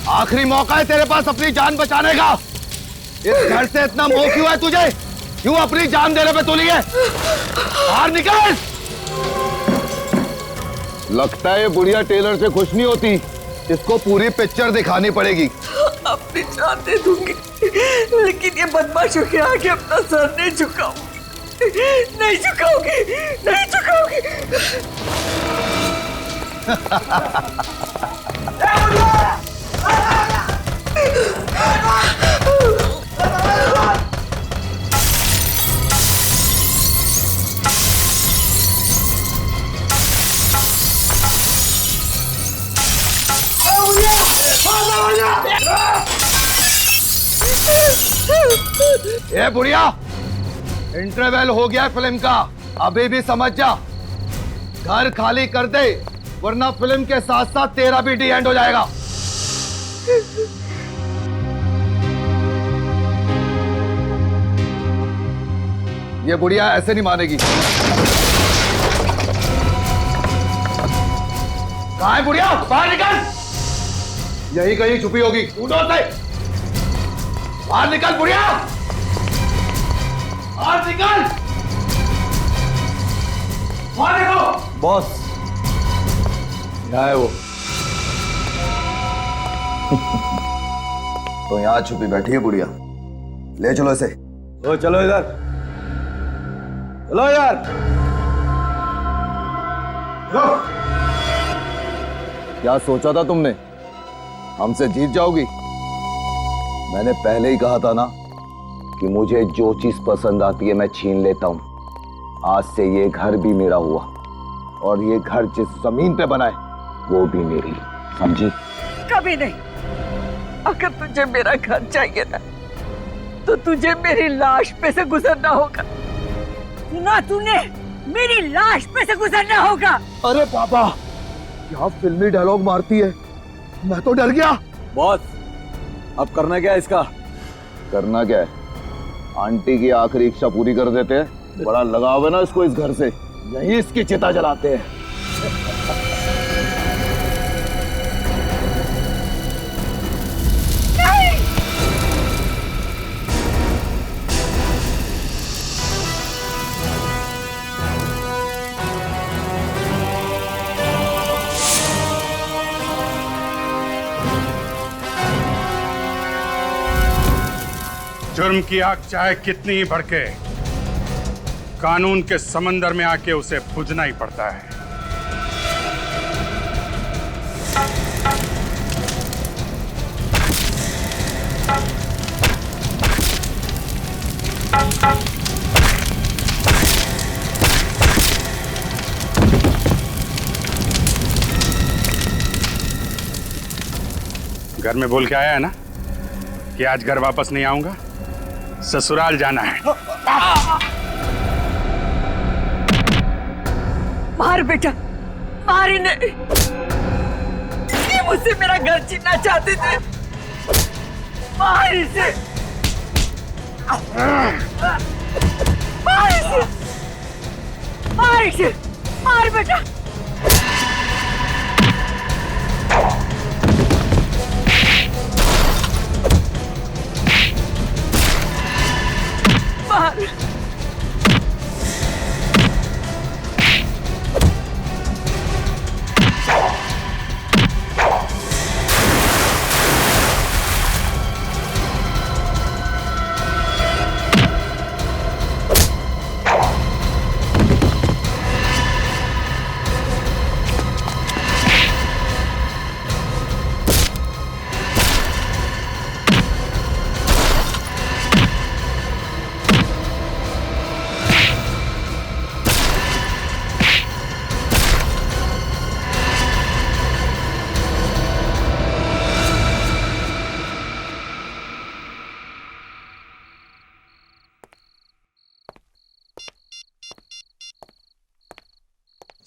आखिरी मौका है तेरे पास अपनी जान बचाने का। इस घर से इतना मोह क्यों है तुझे? क्यों अपनी जान देने पे तुली है? बाहर निकल। लगता है ये बुढ़िया टेलर से खुश नहीं होती। इसको पूरी पिक्चर दिखानी पड़ेगी। अपनी जान दे दूंगी, लेकिन ये बदमाशों के आगे अपना सर नहीं झुकाऊंगी, नहीं झुकाऊंगी, नहीं झुकाऊंगी। ए बुढ़िया, इंटरवल हो गया फिल्म का, अभी भी समझ जा। घर खाली कर दे, वरना फिल्म के साथ साथ तेरा भी डी एंड हो जाएगा। ये बुढ़िया ऐसे नहीं मानेगी। कहाँ है बुढ़िया? बाहर निकल। यही कहीं छुपी होगी, ढूंढो उसे। बाहर निकल बुढ़िया, बाहर निकल। बाहर निकलो। बॉस, यहाँ है वो। तो यहाँ छुपी बैठी है बुढ़िया। ले चलो इसे। ओ चलो इधर, चलो यार। क्या सोचा था तुमने? हमसे जीत जाओगी? मैंने पहले ही कहा था ना कि मुझे जो चीज पसंद आती है मैं छीन लेता हूं। आज से ये घर भी मेरा हुआ, और ये घर जिस जमीन पे बना है वो भी मेरी, समझी? कभी नहीं। अगर तुझे मेरा घर चाहिए ना, तो तुझे मेरी लाश पे से गुजरना होगा। सुना तूने? मेरी लाश पे से गुजरना होगा। अरे पापा, क्या फिल्मी डायलॉग मारती है, मैं तो डर गया। बॉस, अब करना क्या है इसका? करना क्या है? आंटी की आखिरी इच्छा पूरी कर देते हैं। बड़ा लगाव है ना इसको इस घर से, यही इसकी चिता जलाते हैं। जुर्म की आग चाहे कितनी ही भड़के, कानून के समंदर में आके उसे बुझना ही पड़ता है। घर में बोल के आया है ना कि आज घर वापस नहीं आऊंगा, ससुराल जाना है। मार बेटा, मार इन्हें। ये मुझसे मेरा घर छीनना चाहते थे। मार इसे, मार इसे, मार इसे, मार बेटा। मार।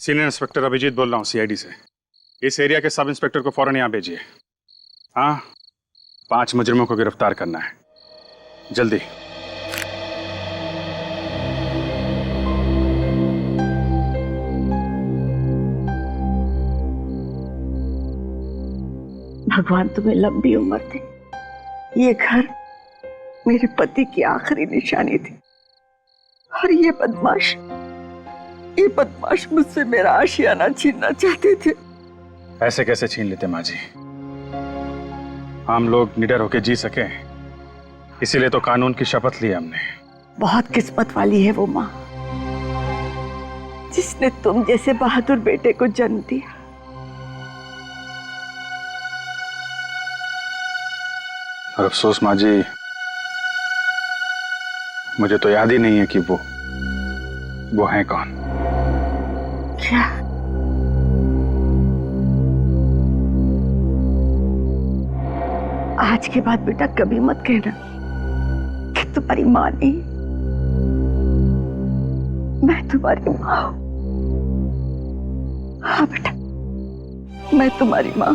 सीनियर इंस्पेक्टर अभिजीत बोल रहा हूँ सीआईडी से। इस एरिया के सब इंस्पेक्टर को फौरन यहाँ भेजिए। हाँ, 5 मुजरिमों को गिरफ्तार करना है, जल्दी। भगवान तुम्हें लंबी उम्र दे। ये घर मेरे पति की आखिरी निशानी थी और ये बदमाश मुझसे मेरा आशियाना छीनना चाहते थे। ऐसे कैसे छीन लेते माँ जी? हम लोग निडर होके जी सके, इसीलिए तो कानून की शपथ ली हमने। बहुत किस्मत वाली है वो माँ जिसने तुम जैसे बहादुर बेटे को जन्म दिया। और अफसोस माँ जी, मुझे तो याद ही नहीं है कि वो है कौन। क्या? आज के बाद बेटा कभी मत कहना कि तुम्हारी माँ नहीं, मैं तुम्हारी माँ हूं। हाँ बेटा, मैं तुम्हारी माँ।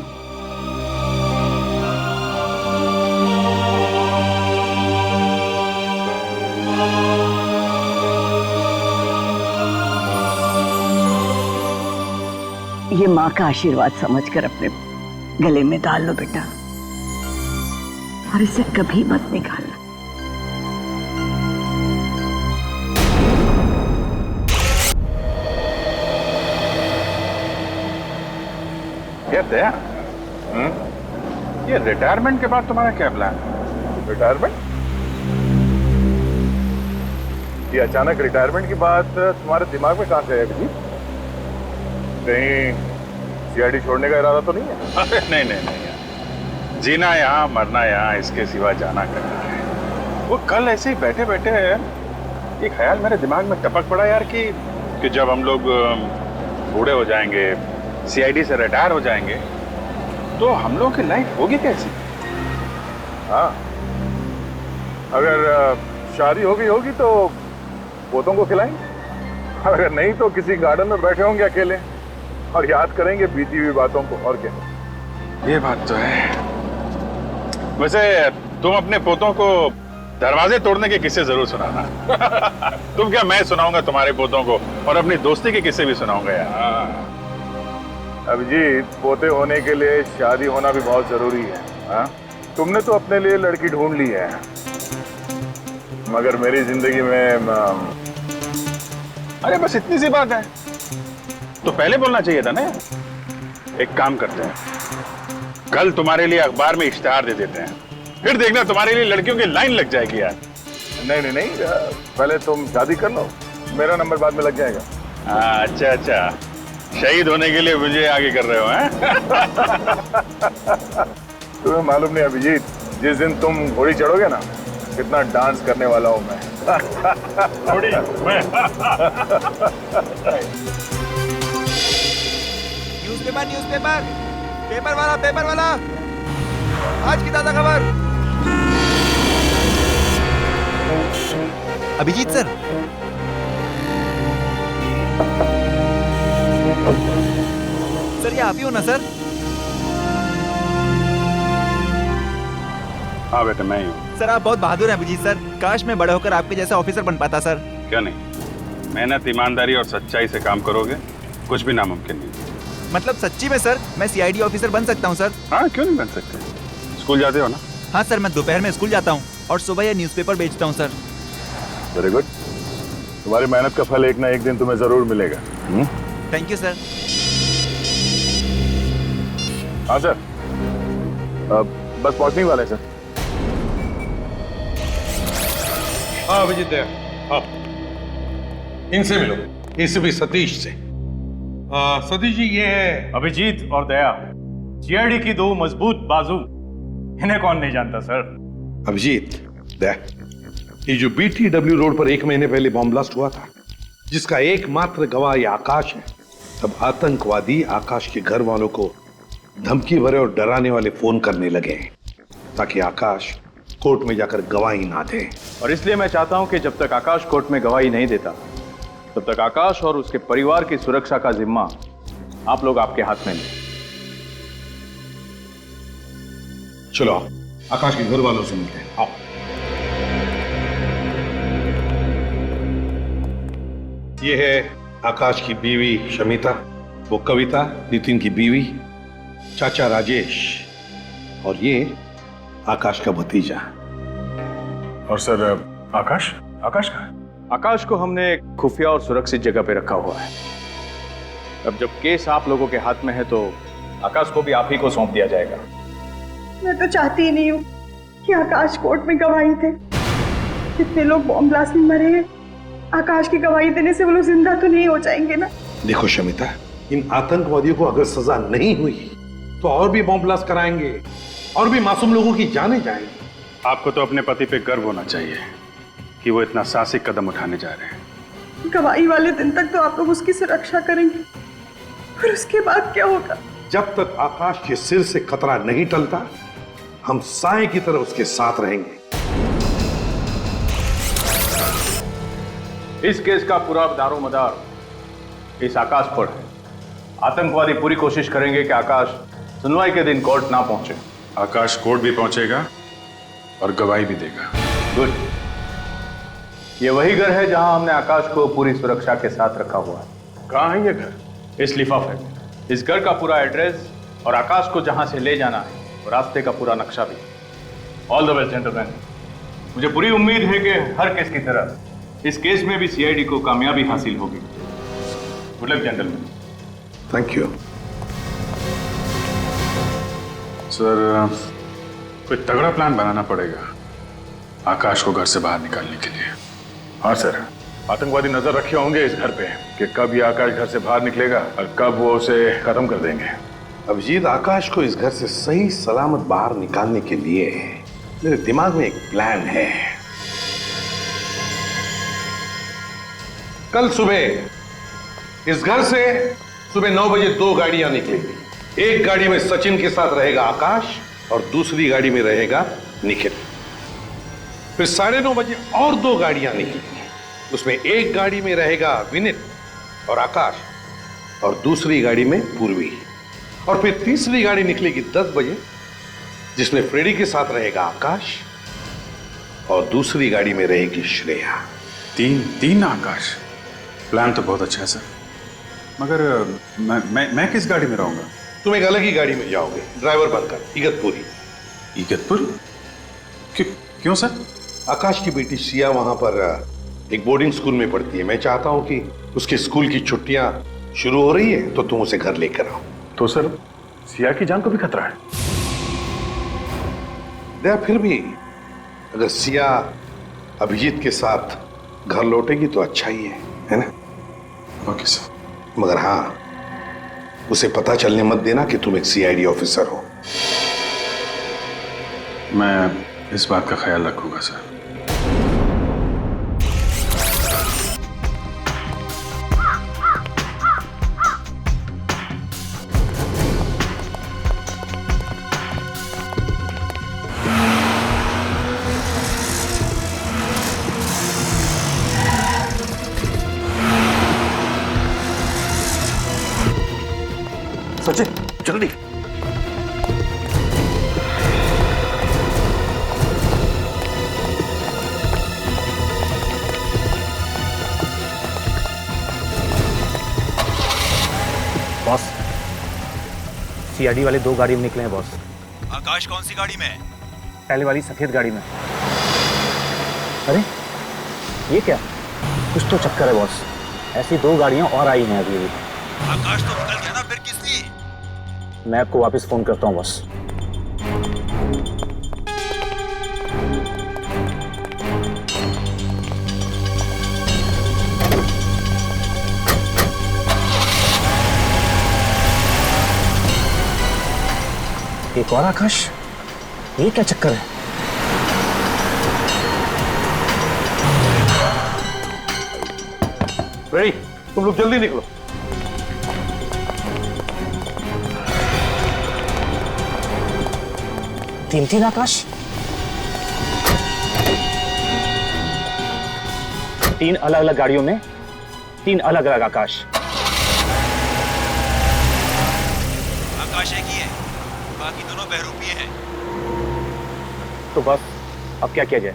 ये माँ का आशीर्वाद समझकर अपने गले में डाल लो बेटा, और इसे कभी मत निकालना। ये दया, ये रिटायरमेंट के बाद तुम्हारा क्या प्लान है? रिटायरमेंट? ये अचानक रिटायरमेंट की बात तुम्हारे दिमाग में कहां से है अभिजीत? कहीं सीआईडी छोड़ने का इरादा तो नहीं है? अरे नहीं यार, जीना यहाँ मरना यहाँ, इसके सिवा जाना करना है। वो कल ऐसे ही बैठे बैठे एक ख्याल मेरे दिमाग में टपक पड़ा यार कि जब हम लोग बूढ़े हो जाएंगे, सीआईडी से रिटायर हो जाएंगे, तो हम लोगों की लाइफ होगी कैसी? हाँ, अगर शादी होगी तो पोतों को खिलाएंगे, अगर नहीं तो किसी गार्डन में बैठे होंगे अकेले और याद करेंगे बीती हुई बातों को। और क्या? ये बात तो है। वैसे तुम अपने पोतों को दरवाजे तोड़ने के किस्से जरूर सुनाना। तुम क्या, मैं सुनाऊंगा तुम्हारे पोतों को, और अपनी दोस्ती के किस्से भी सुनाऊंगा यार। अभिजीत, पोते होने के लिए शादी होना भी बहुत जरूरी है। हाँ, तुमने तो अपने लिए लड़की ढूंढ ली है, मगर मेरी जिंदगी में अरे बस इतनी सी बात है तो पहले बोलना चाहिए था ना। एक काम करते हैं, कल तुम्हारे लिए अखबार में इश्तिहार दे देते हैं, फिर देखना तुम्हारे लिए लड़कियों की लाइन लग जाएगी यार। नहीं, पहले तुम शादी कर लो, मेरा नंबर बाद में लग जाएगा। अच्छा, शहीद होने के लिए मुझे आगे कर रहे हो हैं? तुम्हें मालूम नहीं अभिजीत, जिस दिन तुम घोड़ी चढ़ोगे ना, कितना डांस करने वाला हूं मैं। घोड़ी मैं? पेपर वाला आज की ताजा खबर। अभिजीत सर, ये आप ही हो ना सर? हाँ बेटा, मैं ही हूँ। सर आप बहुत बहादुर हैं अभिजीत सर, काश मैं बड़ा होकर आपके जैसा ऑफिसर बन पाता सर। क्या नहीं, मेहनत, ईमानदारी और सच्चाई से काम करोगे, कुछ भी नामुमकिन नहीं। मतलब सच्ची में सर, मैं सीआईडी ऑफिसर बन सकता हूँ सर? हाँ, क्यों नहीं बन सकते? स्कूल जाते हो ना? हाँ सर, मैं दोपहर में स्कूल जाता हूँ और सुबह ये न्यूज़पेपर बेचता हूँ सर। वेरी गुड, तुम्हारी मेहनत का फल एक ना एक दिन तुम्हें जरूर मिलेगा। Thank you sir. हाँ सर, बस पहुंचने वाले हैं सर। हाँ अभिजीत दया, हाँ इनसे मिलो, एसीपी सतीश से। सतीश जी, ये है अभिजीत और दया, जीआरडी की दो मजबूत बाजू। इन्हें कौन नहीं जानता सर? अभिजीत दया, ये जो BTW रोड पर 1 महीने पहले बॉम्ब ब्लास्ट हुआ था, जिसका एकमात्र गवाह ये आकाश है, तब आतंकवादी आकाश के घर वालों को धमकी भरे और डराने वाले फोन करने लगे ताकि आकाश कोर्ट में जाकर गवाही ना दे। और इसलिए मैं चाहता हूं कि जब तक आकाश कोर्ट में गवाही नहीं देता, तब तक आकाश और उसके परिवार की सुरक्षा का जिम्मा आप लोग आपके हाथ में लें। चलो आकाश के घर वालों से मिलते हैं, आओ। ये है आकाश की बीवी शमिता, वो कविता नितिन की बीवी, चाचा राजेश और ये आकाश का भतीजा। और सर आकाश आकाश कहाँ है? आकाश को हमने एक खुफिया और सुरक्षित जगह पे रखा हुआ है। अब जब केस आप लोगों के हाथ में है तो आकाश को भी आप ही को सौंप दिया जाएगा। मैं तो चाहती ही नहीं हूँ कि आकाश कोर्ट में गवाही दे। कितने लोग बॉम्ब ब्लास्ट में मरे हैं, आकाश की गवाही देने से वो लोग जिंदा तो नहीं हो जाएंगे ना। देखो शमिता, इन आतंकवादियों को अगर सजा नहीं हुई तो और भी बॉम्ब ब्लास्ट कराएंगे और भी मासूम लोगों की जानें जाएंगी। आपको तो अपने पति पे गर्व होना चाहिए कि वो इतना साहसिक कदम उठाने जा रहे हैं। गवाही वाले दिन तक तो आप लोग उसकी सुरक्षा करेंगे, और उसके बाद क्या होगा? जब तक आकाश के सिर से खतरा नहीं टलता, हम साए की तरह उसके साथ रहेंगे। इस केस का पूरा दारोमदार इस आकाश पर है। आतंकवादी पूरी कोशिश करेंगे कि आकाश सुनवाई के दिन कोर्ट ना पहुंचे। आकाश कोर्ट भी पहुंचेगा और गवाही भी देगा। गुड। ये वही घर है जहां हमने आकाश को पूरी सुरक्षा के साथ रखा हुआ है। कहाँ है ये घर? इस लिफाफे में इस घर का पूरा एड्रेस और आकाश को जहां से ले जाना है और रास्ते का पूरा नक्शा भी। All the best gentleman. मुझे पूरी उम्मीद है कि हर केस की तरह इस केस में भी सीआईडी को कामयाबी हासिल होगी। Good luck gentleman. Thank you. Sir, कोई तगड़ा प्लान बनाना पड़ेगा आकाश को घर से बाहर निकालने के लिए। हाँ सर, आतंकवादी नजर रखे होंगे इस घर पे कि कब ये आकाश घर से बाहर निकलेगा और कब वो उसे खत्म कर देंगे। अभिजीत, आकाश को इस घर से सही सलामत बाहर निकालने के लिए मेरे दिमाग में एक प्लान है। कल सुबह इस घर से सुबह 9 बजे 2 गाड़ियां निकलेंगी। एक गाड़ी में सचिन के साथ रहेगा आकाश और दूसरी गाड़ी में रहेगा निखिल। फिर 9:30 बजे और 2 गाड़ियां निकलेंगी। उसमें एक गाड़ी में रहेगा विनित और आकाश और दूसरी गाड़ी में पूर्वी। और फिर तीसरी गाड़ी निकलेगी 10 बजे, जिसमें फ्रेडी के साथ रहेगा आकाश और दूसरी गाड़ी में रहेगी श्रेया। तीन आकाश। प्लान तो बहुत अच्छा है सर, मगर मैं किस गाड़ी में रहूंगा? तुम एक अलग ही गाड़ी में जाओगे, ड्राइवर बनकर इगतपुरी। इगतपुर? क्यों सर? आकाश की बेटी सिया वहां पर एक बोर्डिंग स्कूल में पढ़ती है। मैं चाहता हूं कि उसके स्कूल की छुट्टियां शुरू हो रही है तो तुम उसे घर लेकर आओ। तो सर, सिया की जान को भी खतरा है। दया, फिर भी अगर सिया अभिजीत के साथ घर लौटेगी तो अच्छा ही है ना? Okay sir. मगर हाँ, उसे पता चलने मत देना कि तुम एक सीआईडी ऑफिसर हो। मैं इस बात का ख्याल रखूंगा सर। सचिन, जल्दी। बॉस, सीआईडी वाले 2 गाड़ी में निकले हैं बॉस। आकाश कौन सी गाड़ी में है? पहले वाली सफेद गाड़ी में। अरे ये क्या, कुछ तो चक्कर है बॉस। ऐसी 2 गाड़ियां और आई हैं अभी। आकाश तो निकल गया ना, फिर किस लिए? मैं आपको वापस फोन करता हूँ बॉस। एक और आकाश, ये क्या चक्कर है? रेडी, तुम लोग जल्दी निकलो। तीन आकाश, 3 अलग अलग गाड़ियों में 3 अलग अलग आकाश। आकाश एक ही है, बाकी दोनों बहरूपीय हैं। तो बस अब क्या किया जाए?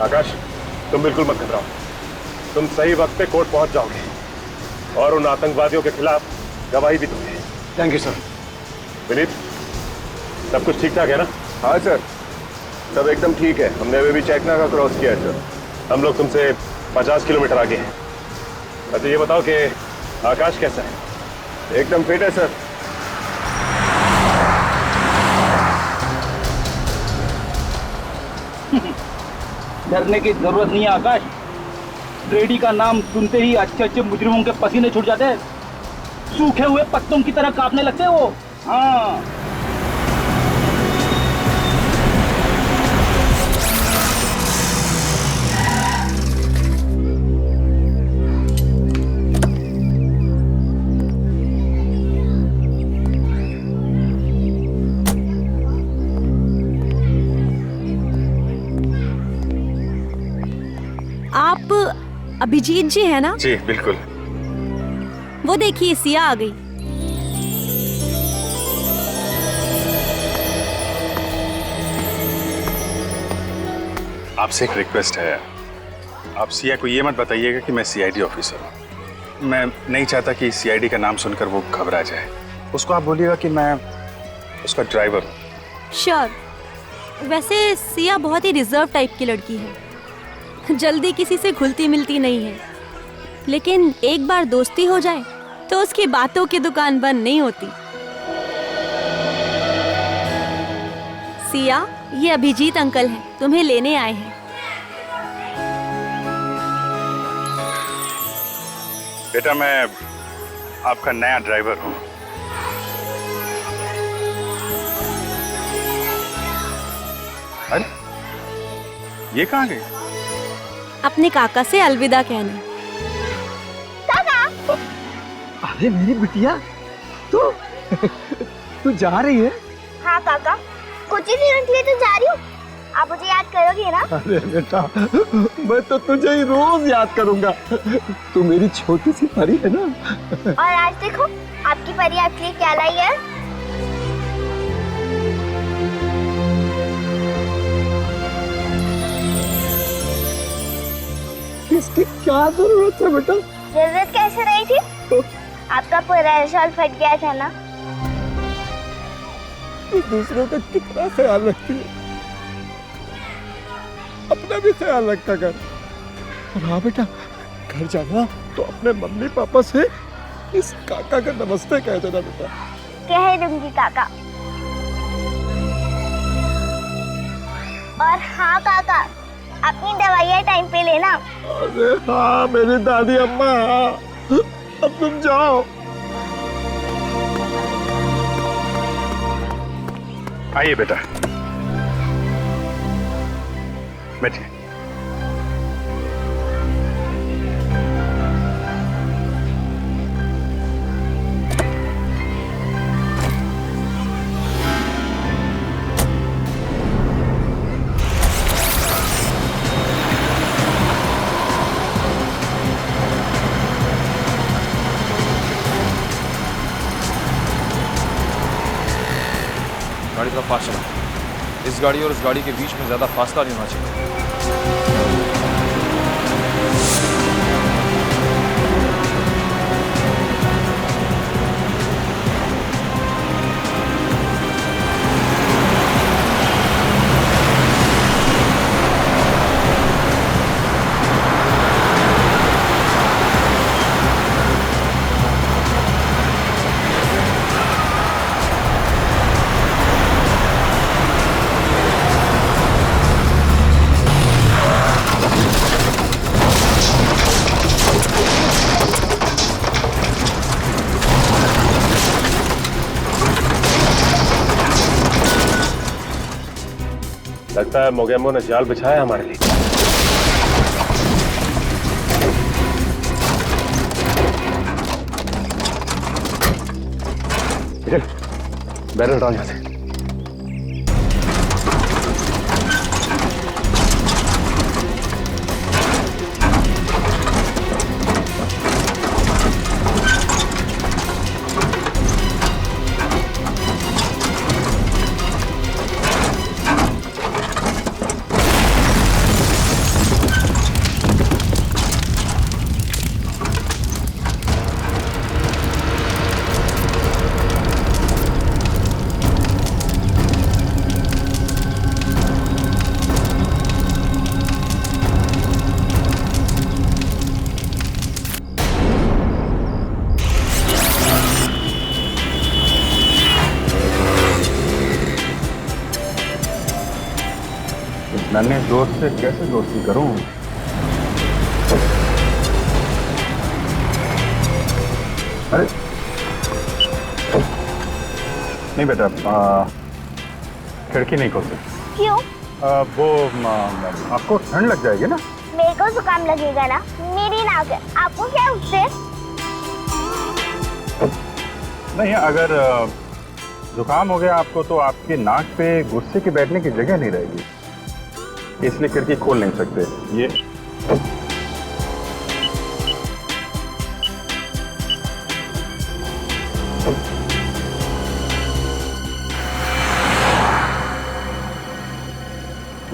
आकाश, तुम बिल्कुल मत घबराओ। तुम सही वक्त पे कोर्ट पहुंच जाओगे और उन आतंकवादियों के खिलाफ गवाही भी दोगे। Thank you sir. विनीत, सब कुछ ठीक ठाक है ना? हाँ सर, सब एकदम ठीक है। हमने अभी भी चेकना का क्रॉस किया है सर। हम लोग तुमसे 50 किलोमीटर आगे हैं। अच्छा ये बताओ कि आकाश कैसा है? एकदम फिट है सर। डरने की जरूरत नहीं है आकाश। रेडी का नाम सुनते ही अच्छे अच्छे मुजरिमों के पसीने छूट जाते हैं, सूखे हुए पत्तों की तरह कांपने लगते हैं वो। हाँ, आप अभिजीत जी है ना? जी बिल्कुल। वो देखिए सिया आ गई। आपसे एक रिक्वेस्ट है, आप सिया को ये मत बताइएगा कि मैं सीआईडी ऑफिसर हूँ। मैं नहीं चाहता कि सीआईडी का नाम सुनकर वो घबरा जाए। उसको आप बोलिएगा कि मैं उसका ड्राइवर हूँ। श्योर। वैसे सिया बहुत ही रिजर्व टाइप की लड़की है, जल्दी किसी से घुलती मिलती नहीं है, लेकिन एक बार दोस्ती हो जाए तो उसकी बातों की दुकान बंद नहीं होती। सिया, ये अभिजीत अंकल हैं, तुम्हें लेने आए हैं। बेटा, मैं आपका नया ड्राइवर हूँ। अरे ये कहाँ गई? अपने काका से अलविदा कहना। अरे मेरी बिटिया, तू जा रही है? हाँ काका, कुछ ही दिनों के लिए तो जा रही हूँ। आप मुझे याद करोगे ना? अरे बेटा, मैं तो तुझे ही रोज याद करूंगा। तू मेरी छोटी सी परी है ना। और आज देखो आपकी परी आपके लिए क्या लाई है। इसकी क्या जरूरत है बेटा? जरूरत कैसे रही थी? आपका पूरा शॉल फट गया था ना। तू दूसरों का कितना ख्याल रखती है, अपना भी ख्याल रखा कर। और हाँ बेटा, घर जाना तो अपने मम्मी पापा से इस काका का नमस्ते कह देना बेटा। कह दूंगी काका। और हाँ काका, अपनी दवाइयाँ टाइम पे लेना। अरे हाँ मेरी दादी अम्मा, अब तुम जाओ। आइए बेटा, बैठिए। गाड़ी थोड़ा फास्ट चला। इस गाड़ी और उस गाड़ी के बीच में ज़्यादा फासला नहीं होना चाहिए। लगता है मोगेम्बो ने जाल बिछाया हमारे लिए। बैरल डाल यहाँ से। नन्हे दोस्त से कैसे दोस्ती करूं? अरे नहीं बेटा, खिड़की नहीं खोल सकती। क्यों? वो आपको ठंड लग जाएगी ना। मेरे को जुकाम लगेगा ना, मेरी नाक है, आपको क्या उससे? नहीं, अगर जुकाम हो गया आपको तो आपके नाक पे गुस्से के बैठने की जगह नहीं रहेगी, इसलिए खिड़की खोल नहीं सकते।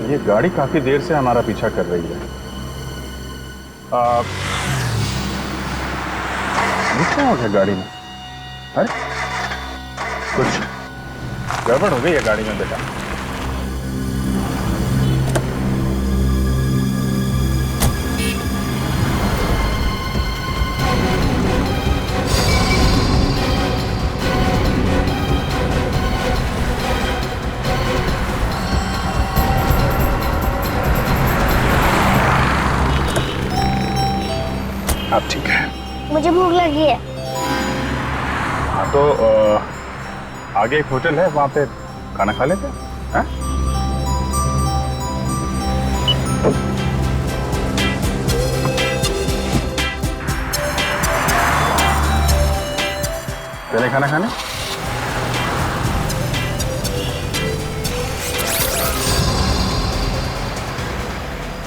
ये गाड़ी काफी देर से हमारा पीछा कर रही है। क्या हो गया गाड़ी में? अरे कुछ गड़बड़ हो गई है गाड़ी में बेटा। आप ठीक है? मुझे भूख लगी है। हाँ तो आगे एक होटल है, वहां पे खाना खा लेते हैं। चले खाना खाने?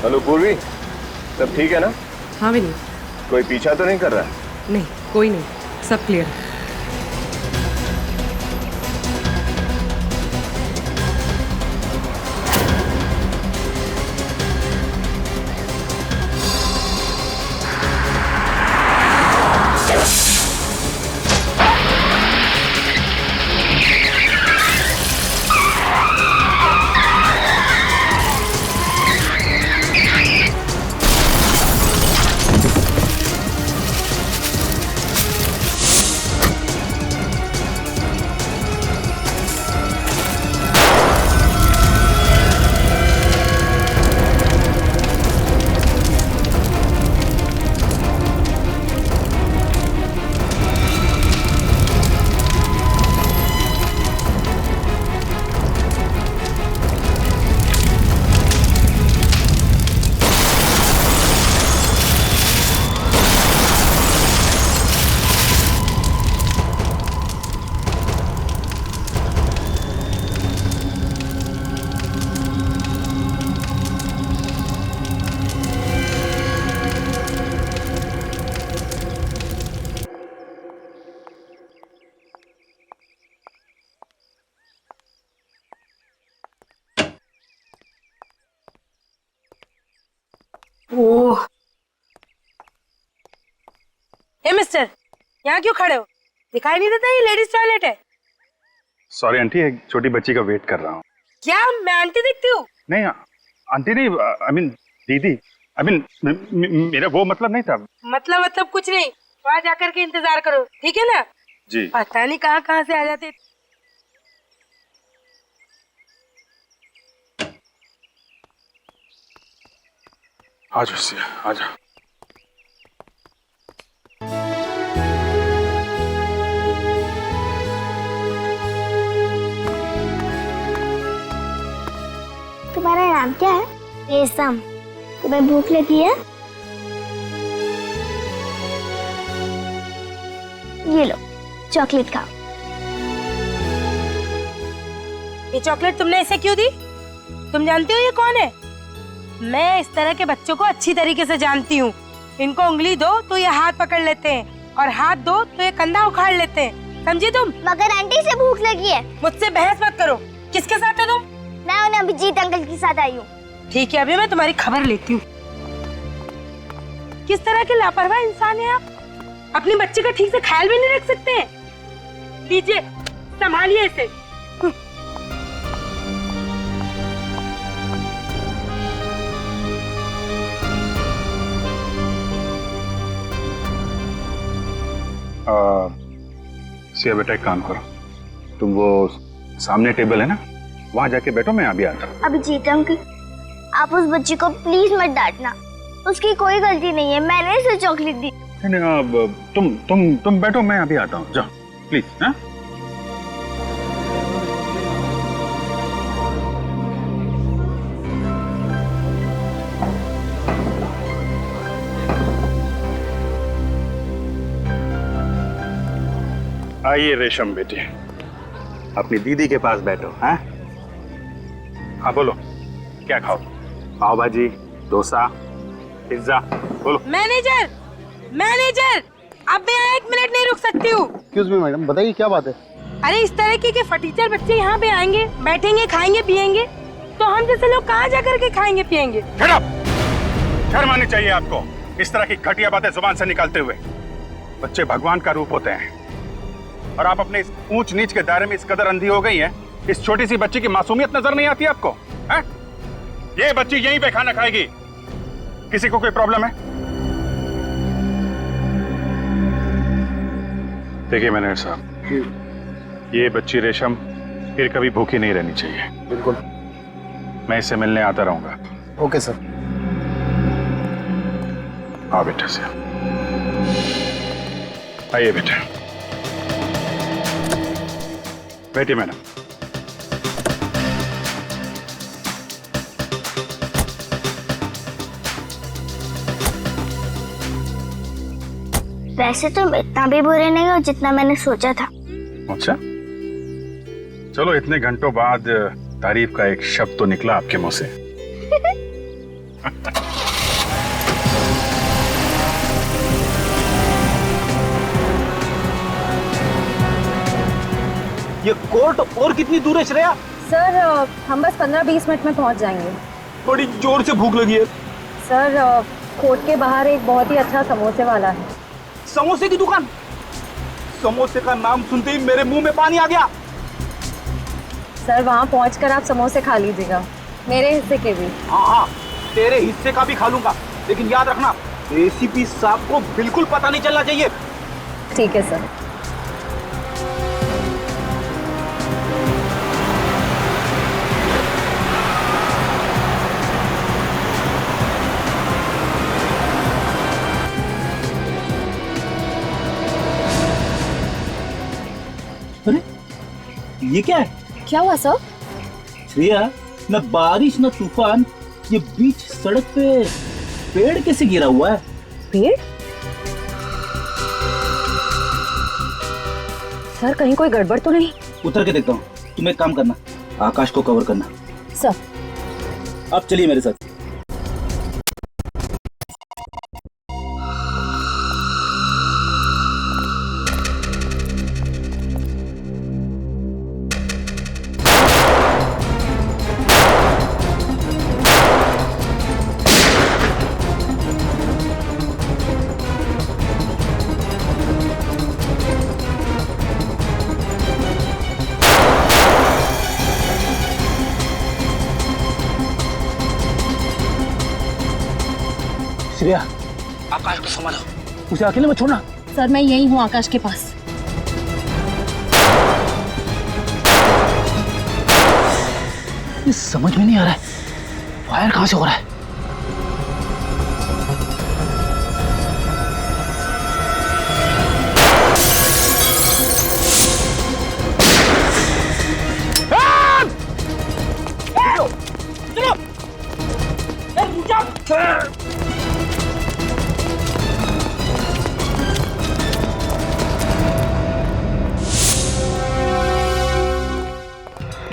हेलो पूर्वी, सब ठीक है ना? हाँ विनी। कोई पीछा तो नहीं कर रहा है? नहीं, कोई नहीं, सब क्लियर है। ओह, हे मिस्टर, यहाँ क्यों खड़े हो? दिखाई नहीं देता ये लेडीज टॉयलेट है? सॉरी आंटी, एक छोटी बच्ची का वेट कर रहा हूँ। क्या मैं आंटी दिखती हूँ? नहीं आंटी नहीं, आई मीन दीदी, आई मीन मेरा वो मतलब नहीं था। मतलब कुछ नहीं, वहाँ जाकर के इंतजार करो, ठीक है ना? जी। पता नहीं कहाँ से आ जाते। आ जाओ सिया, आ जाओ। तुम्हारा नाम क्या है? रेशम। तुम्हें भूख लगी है? ये लो चॉकलेट खाओ। ये चॉकलेट तुमने इसे क्यों दी? तुम जानते हो ये कौन है? मैं इस तरह के बच्चों को अच्छी तरीके से जानती हूँ। इनको उंगली दो तो ये हाथ पकड़ लेते हैं और हाथ दो तो ये कंधा उखाड़ लेते हैं, समझी तुम? मगर आंटी से भूख लगी है। मुझसे बहस मत करो। किसके साथ है तुम? मैं उन्हें अभिजीत अंकल के साथ आई हूँ। ठीक है, अभी मैं तुम्हारी खबर लेती हूँ। किस तरह के लापरवाह इंसान है आप? अपने बच्चे का ठीक से ख्याल भी नहीं रख सकते हैं। लीजिए, संभालिए इसे। सिया बेटा, एक काम करो, तुम वो सामने टेबल है ना, वहां जाके बैठो, मैं अभी आता हूँ। अभिजीत अंकल, आप उस बच्ची को प्लीज मत डांटना, उसकी कोई गलती नहीं है, मैंने इसे चॉकलेट दी। नहीं, अब तुम बैठो, मैं अभी आता हूँ, जाओ प्लीज। हाँ आइए रेशम बेटी, अपनी दीदी के पास बैठो। हाँ हाँ बोलो, क्या खाओ? पाव भाजी, डोसा, पिज्जा, बोलो। मैनेजर, मैनेजर, अब मैं 1 मिनट नहीं रुक सकती हूँ। एक्सक्यूज मी मैडम, बताइए क्या बात है? अरे इस तरह के फटीचर बच्चे यहाँ पे आएंगे, बैठेंगे, खाएंगे, पिएंगे, तो हम जैसे लोग कहाँ जा करके खाएंगे पिएंगे? शर्म आनी चाहिए आपको इस तरह की घटिया बातें जुबान से निकालते हुए। बच्चे भगवान का रूप होते हैं और आप अपने इस ऊंच नीच के दायरे में इस कदर अंधी हो गई हैं, इस छोटी सी बच्ची की मासूमियत नजर नहीं आती आपको? हैं? ये बच्ची यहीं पे खाना खाएगी, किसी को कोई प्रॉब्लम है? देखिए मैनेजर साहब, ये बच्ची रेशम फिर कभी भूखी नहीं रहनी चाहिए। बिल्कुल, मैं इससे मिलने आता रहूंगा। Okay sir. आओ बेटे से, आइए बेटे, बैठिए मैडम। वैसे तुम इतना भी बुरे नहीं हो जितना मैंने सोचा था। अच्छा, चलो इतने घंटों बाद तारीफ का एक शब्द तो निकला आपके मुंह से। ये कोर्ट और कितनी दूर है श्रेया? सर हम बस 15-20 मिनट में पहुंच जाएंगे। बड़ी जोर से भूख लगी है। सर कोर्ट के बाहर एक बहुत ही अच्छा समोसे वाला है। समोसे की दुकान? समोसे का नाम सुनते ही मेरे मुंह में पानी आ गया। सर वहाँ पहुंचकर आप समोसे खा लीजिएगा, मेरे हिस्से के भी। हाँ, तेरे हिस्से का भी खा लूंगा, लेकिन याद रखना एसीपी साहब को बिल्कुल पता नहीं चलना चाहिए। ठीक है सर। अरे ये क्या है? क्या हुआ सर? श्रेया, न बारिश न तूफान, ये बीच सड़क पे पेड़ कैसे गिरा हुआ है? पेड़? सर कहीं कोई गड़बड़ तो नहीं? उतर के देखता हूँ। तुम एक काम करना, आकाश को कवर करना। सर। अब चलिए मेरे साथ। श्रेया, आकाश को संभालो, उसे अकेले मत छोड़ना। सर मैं यही हूँ आकाश के पास। ये समझ में नहीं आ रहा है, फायर कहां से हो रहा है?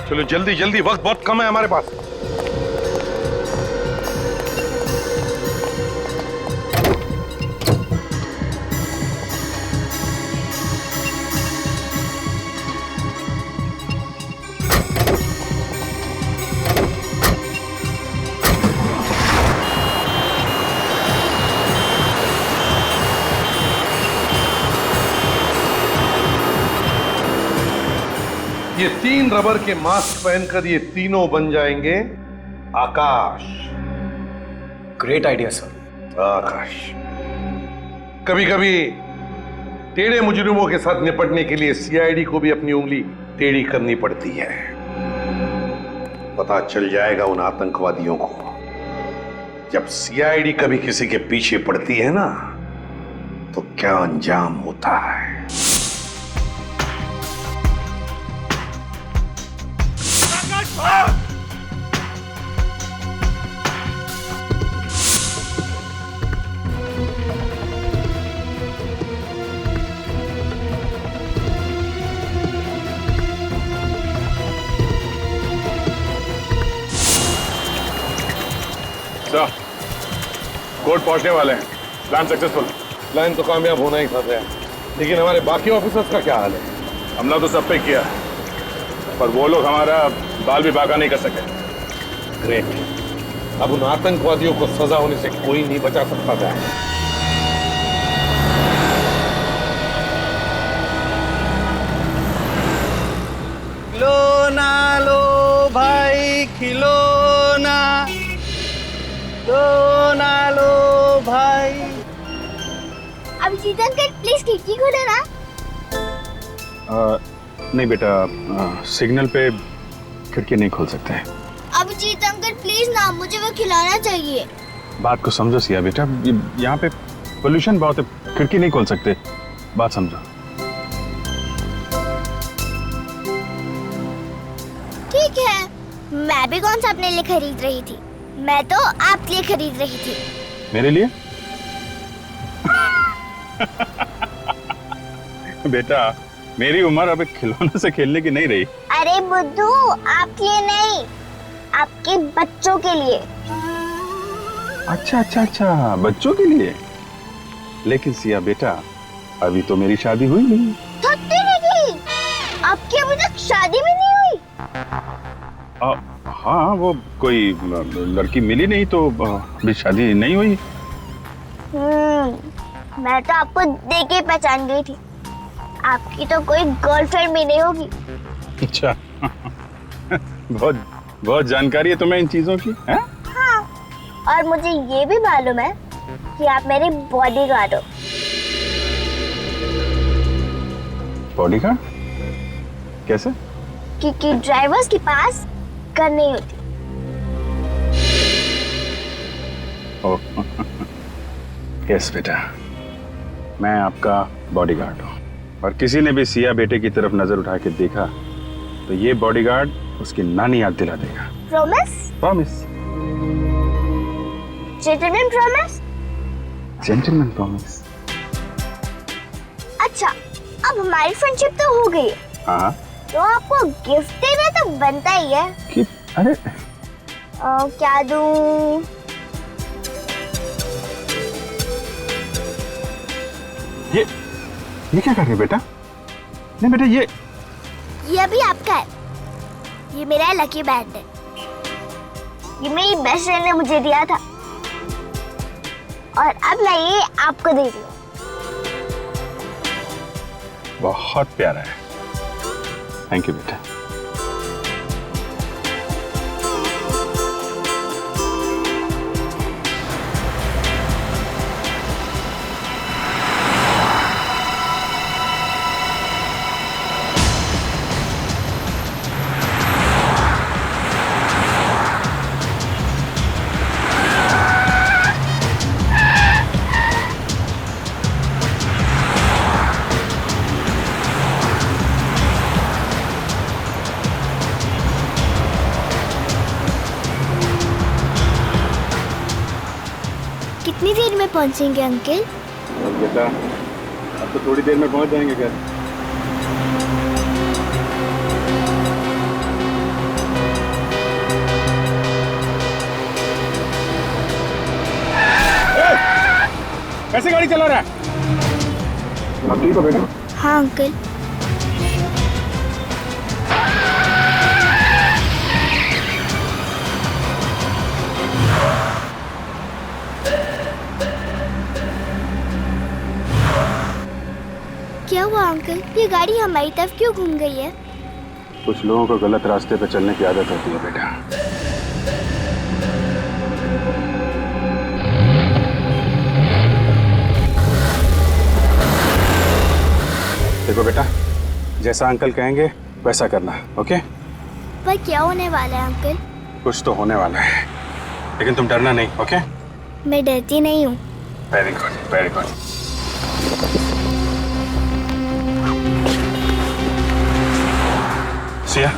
चलो जल्दी जल्दी, वक्त बहुत कम है हमारे पास। ये 3 रबर के मास्क पहनकर ये तीनों बन जाएंगे Akash. Great idea sir. Akash, कभी कभी टेढ़े मुजरिमों के साथ निपटने के लिए सीआईडी को भी अपनी उंगली टेढ़ी करनी पड़ती है। पता चल जाएगा उन आतंकवादियों को जब सीआईडी कभी किसी के पीछे पड़ती है ना तो क्या अंजाम होता है। सर, कोर्ट पहुंचने वाले हैं। Plan successful. प्लान तो कामयाब होना ही था, लेकिन हमारे बाकी ऑफिसर्स का क्या हाल है? हमला तो सब पे किया, पर वो लोग हमारा बाल भी बाका नहीं कर सके। ग्रेट। अब उन आतंकवादियों को सजा होने से कोई नहीं बचा सकता था। खिलौना लो भाई खिलौना, खिलौना लो भाई। अब जीतन अंकल प्लीज खिड़की खोलो ना। नहीं बेटा, सिग्नल पे खिड़की नहीं खोल सकते हैं। अब जीत अंकल प्लीज ना, मुझे वो खिलाना चाहिए। बात को समझो सिया बेटा, यहाँ पे पोल्यूशन बहुत है, खिड़की नहीं खोल सकते। बात समझो। ठीक है, मैं भी कौन सा अपने लिए खरीद रही थी, मैं तो आपके लिए खरीद रही थी। मेरे लिए? बेटा, मेरी उम्र अब एक खिलौने से खेलने की नहीं रही। अरे बुद्धू, आपके लिए नहीं, आपके बच्चों के लिए। अच्छा अच्छा अच्छा, बच्चों के लिए। लेकिन सिया बेटा, अभी तो मेरी शादी हुई नहीं। थकती नहीं, आपकी अभी तक शादी भी नहीं हुई। हाँ, वो कोई लड़की मिली नहीं तो अभी शादी नहीं हुई। मैं तो आपको देख के पहचान गई थी, आपकी तो कोई गर्लफ्रेंड भी नहीं होगी। अच्छा। बहुत बहुत जानकारी है तुम्हें इन चीजों की, है? हाँ, और मुझे ये भी मालूम है कि आप मेरे बॉडीगार्ड हो। बॉडीगार्ड? कैसे? क्योंकि ड्राइवर्स के पास गन नहीं होती। यस बेटा, मैं आपका बॉडीगार्ड हूँ, और किसी ने भी सिया बेटे की तरफ नजर उठा के देखा तो ये बॉडीगार्ड उसकी नानी याद दिला देगा। Promise? Promise. Gentleman promise? Gentleman promise. अच्छा, अब हमारी फ्रेंडशिप तो हो गई है, हाँ, तो आपको गिफ्ट देना तो बनता ही है। कि अरे क्या दूं? ये क्या कर रहे बेटा? नहीं बेटा, ये अभी आपका है, ये मेरा लकी बैंड है, ये मेरी बेस्ट फ्रेंड ने मुझे दिया था, और अब मैं ये आपको दे रही हूँ। बहुत प्यारा है, थैंक यू बेटा। कितनी देर में पहुंचेंगे अंकल? बेटा, अब तो थोड़ी देर में पहुंच जाएंगे घर। कैसे गाड़ी चला रहा है? अब ठीक हो बेटा? हाँ अंकल। क्या हुआ अंकल, ये गाड़ी हमारी तरफ क्यों घूम गई है? कुछ लोगों को गलत रास्ते पे चलने की आदत होती है बेटा। देखो बेटा, जैसा अंकल कहेंगे वैसा करना, ओके? पर क्या होने वाला है अंकल? कुछ तो होने वाला है, लेकिन तुम डरना नहीं, ओके? मैं डरती नहीं हूँ। Very good, very good. Siya,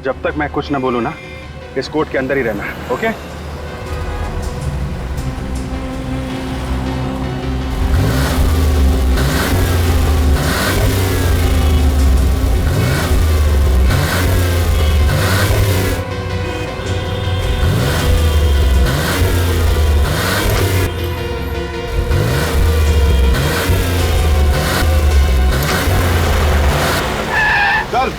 जब तक मैं कुछ ना बोलूं ना, इस कोर्ट के अंदर ही रहना, ओके? चल।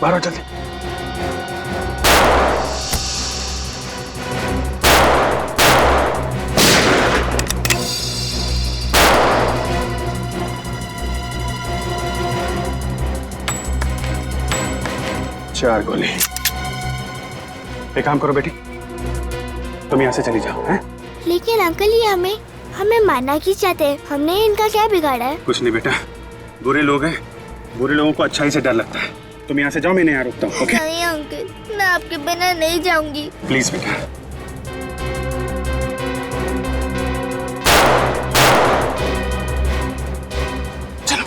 बाहर जल्दी। चार गोली। एक काम करो बेटी, तुम यहां से चली जाओ। हैं? लेकिन अंकल ये हमें मारना क्यों चाहते हैं? हमने इनका क्या बिगाड़ा है? कुछ नहीं बेटा, बुरे लोग हैं, बुरे लोगों को अच्छाई से डर लगता है। तुम यहाँ से जाओ, मैं यहाँ रुकता हूँ, ओके? नहीं अंकल, मैं आपके बिना नहीं जाऊंगी। प्लीज बेटा। चलो।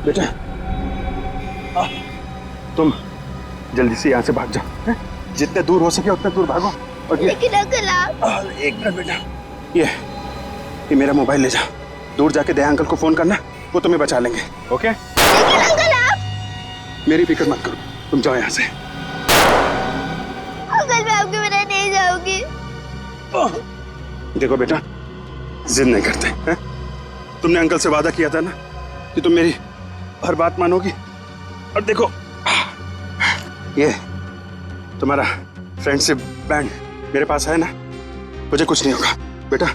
बेटा, तुम जल्दी से यहाँ से भाग जाओ, हैं? जितने दूर हो सके उतने दूर भागो। और लेकिन अंकल आप... एक मिनट बेटा, ये मेरा मोबाइल ले जाओ, दूर जाके दया अंकल को फोन करना, वो तुम्हें बचा लेंगे, ओके? लेकिन अंकल आप... मेरी फिक्र मत करो, तुम जाओ यहाँ से। अंकल मैं आपके बिना नहीं जाऊंगी। देखो बेटा, जिद नहीं करते हैं? तुमने अंकल से वादा किया था ना कि तुम मेरी हर बात मानोगी। और देखो, ये तुम्हारा फ्रेंडशिप बैंड मेरे पास है ना, मुझे कुछ नहीं होगा बेटा।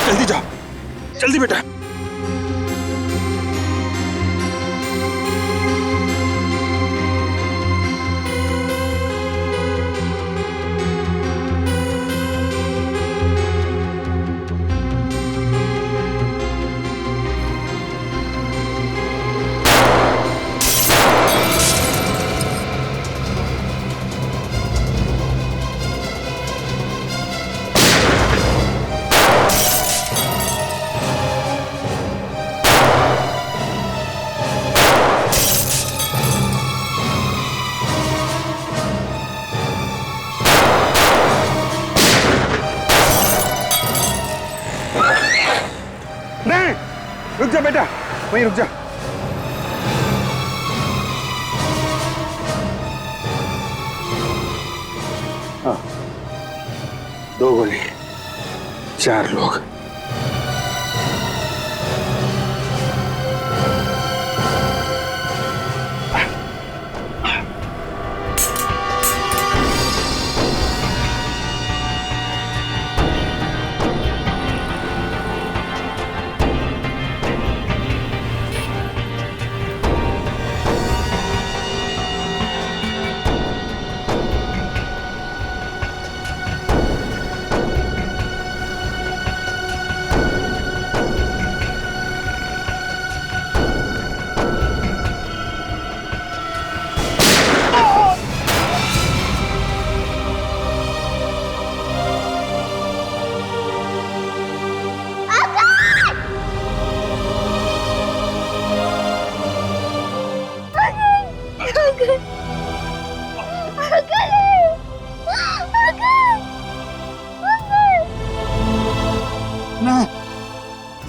जल्दी जाओ, जल्दी बेटा। रुक जा बेटा, वहीं रुक जा। हाँ, 2 गोली, 4 लोग।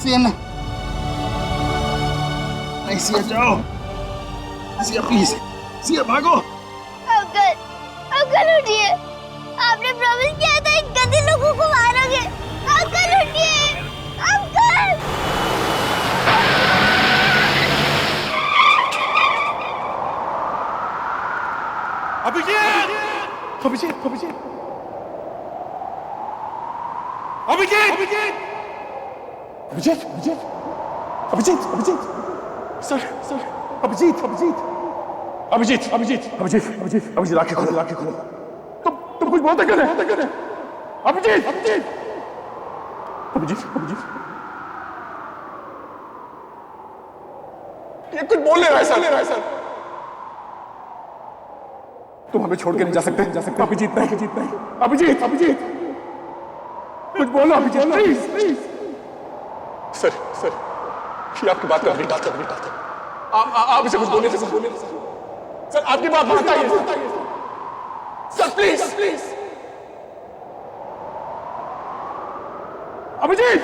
सिया ना, नहीं सिया जाओ, सिया प्लीज, सिया भागो। अंकल, अंकल उठिए, आपने प्रॉमिस किया था इन गंदे लोगों को मारोगे। अंकल उठिए, uncle. Abhijit! Abhijit! Abhijit! Abhijit! Abhijit! Abhijit! Abhijit! Abhijit! Sir sir Abhijit! Abhijit! Abhijit! Abhijit! Abhijit! Abhijit! Abhijit! आंखें खोलो, आंखें खोलो। तुम कुछ बोलते क्यों नहीं? अभिजीत! अभिजीत! अभिजीत! अभिजीत! ये कुछ बोल नहीं रहा है सर। तुम हमें छोड़ के नहीं जा सकते। अभिजीत नहीं, अभिजीत नहीं, अभिजीत! अभिजीत! कुछ बोलो Abhijit, please please. Sir sir ये आपकी बात का नहीं डालता। आप इसे कुछ बोलने से सर आपकी बात मानता है sir, please please. Abhijit!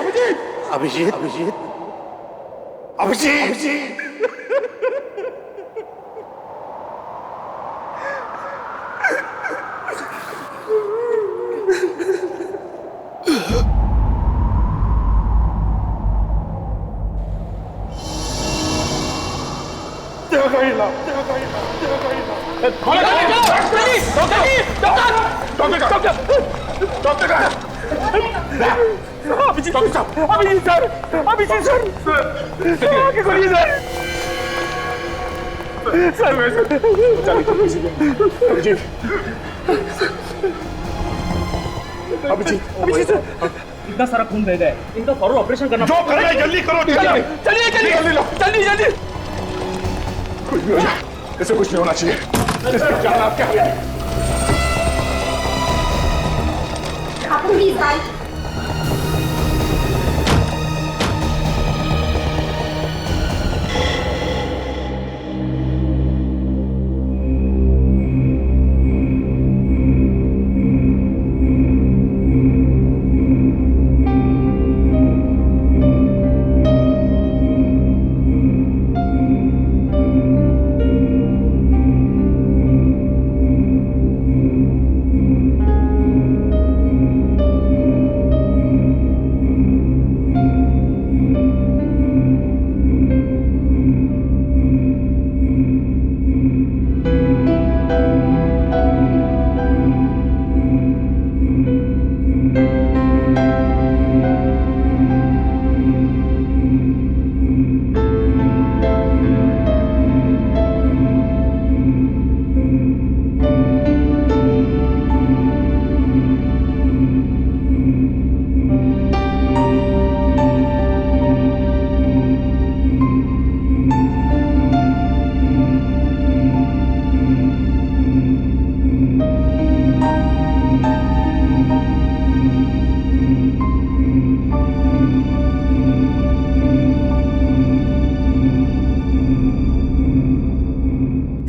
Abhijit! Abhijit! Abhijit! Abhijit! इतना सारा खून बह गया है, इनका फौरन ऑपरेशन करना। जो करना है जल्दी करो। चलिए जल्दी जल्दी। कुछ भी हो जाए इसे कुछ नहीं होना चाहिए। इसकी जान आपके हाथ में। प्लीज भाई।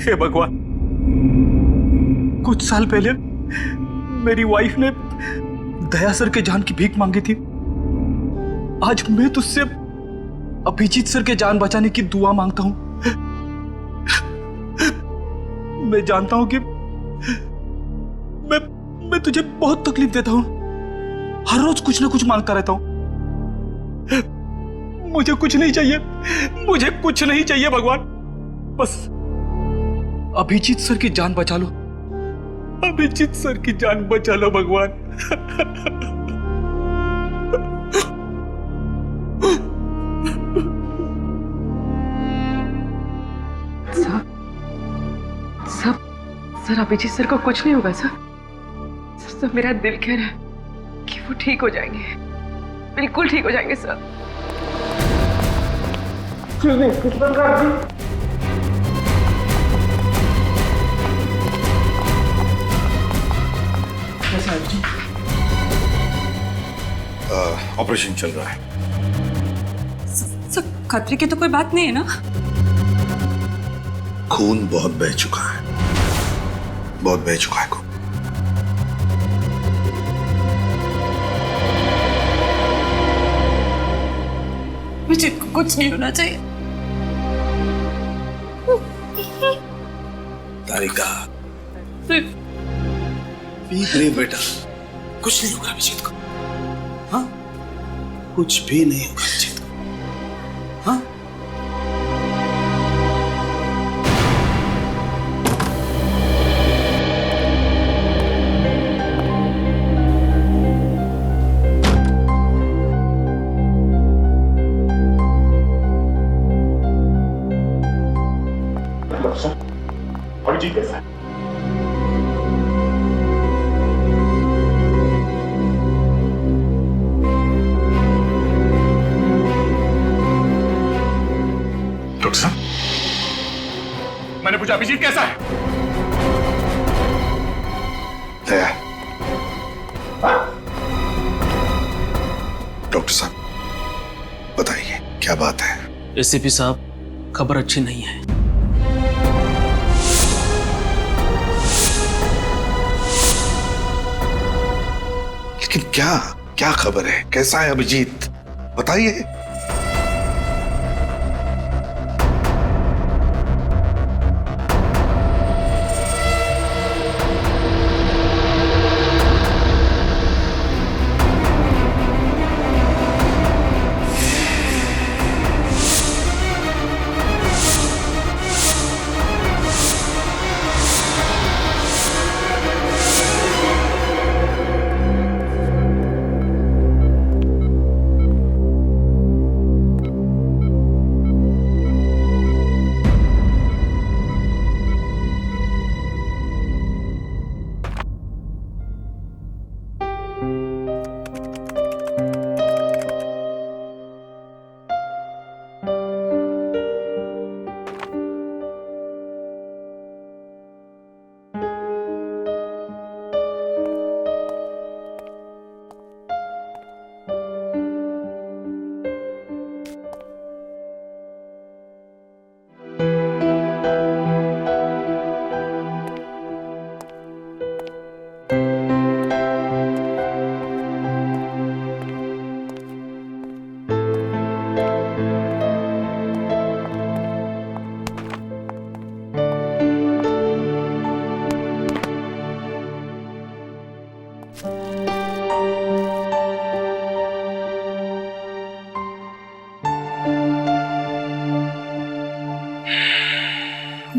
हे भगवान, कुछ साल पहले मेरी वाइफ ने दया सर के जान की भीख मांगी थी। आज मैं तुझसे अभिजीत सर के जान बचाने की दुआ मांगता हूं। मैं जानता हूं कि मैं तुझे बहुत तकलीफ देता हूं। हर रोज कुछ ना कुछ मांगता रहता हूं। मुझे कुछ नहीं चाहिए, मुझे कुछ नहीं चाहिए भगवान। बस अभिजीत सर की जान बचा लो, अभिजीत सर की जान बचा लो भगवान। सर अभिजीत सर को कुछ नहीं होगा सर। सर मेरा दिल कह रहा है कि वो ठीक हो जाएंगे, बिल्कुल ठीक हो जाएंगे सर। ऑपरेशन चल रहा है। सर खतरे की तो कोई बात नहीं है ना? खून बहुत बह चुका है, बहुत बह चुका है खून। अभिजीत को कुछ नहीं होना चाहिए। तारिका पीक रही बेटा, कुछ नहीं होगा अभिजीत को। हाँ, कुछ भी नहीं होगा अभिजीत को। हाँ, अभिजीत कैसा है? डॉक्टर साहब, मैंने पूछा अभिजीत कैसा है? दया, डॉक्टर साहब बताइए क्या बात है? एसीपी साहब, खबर अच्छी नहीं है। लेकिन क्या क्या खबर है? कैसा है अभिजीत, बताइए।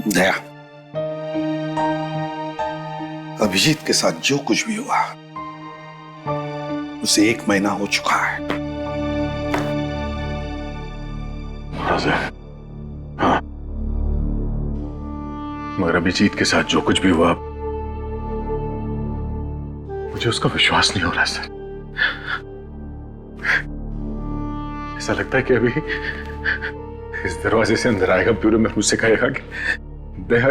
दया, अभिजीत के साथ जो कुछ भी हुआ उसे 1 महीना हो चुका है। हाँ, मगर अभिजीत के साथ जो कुछ भी हुआ मुझे उसका विश्वास नहीं हो रहा सर। ऐसा लगता है कि अभी इस दरवाजे से अंदर आएगा, ब्यूरो में मुझसे कहेगा कि दया,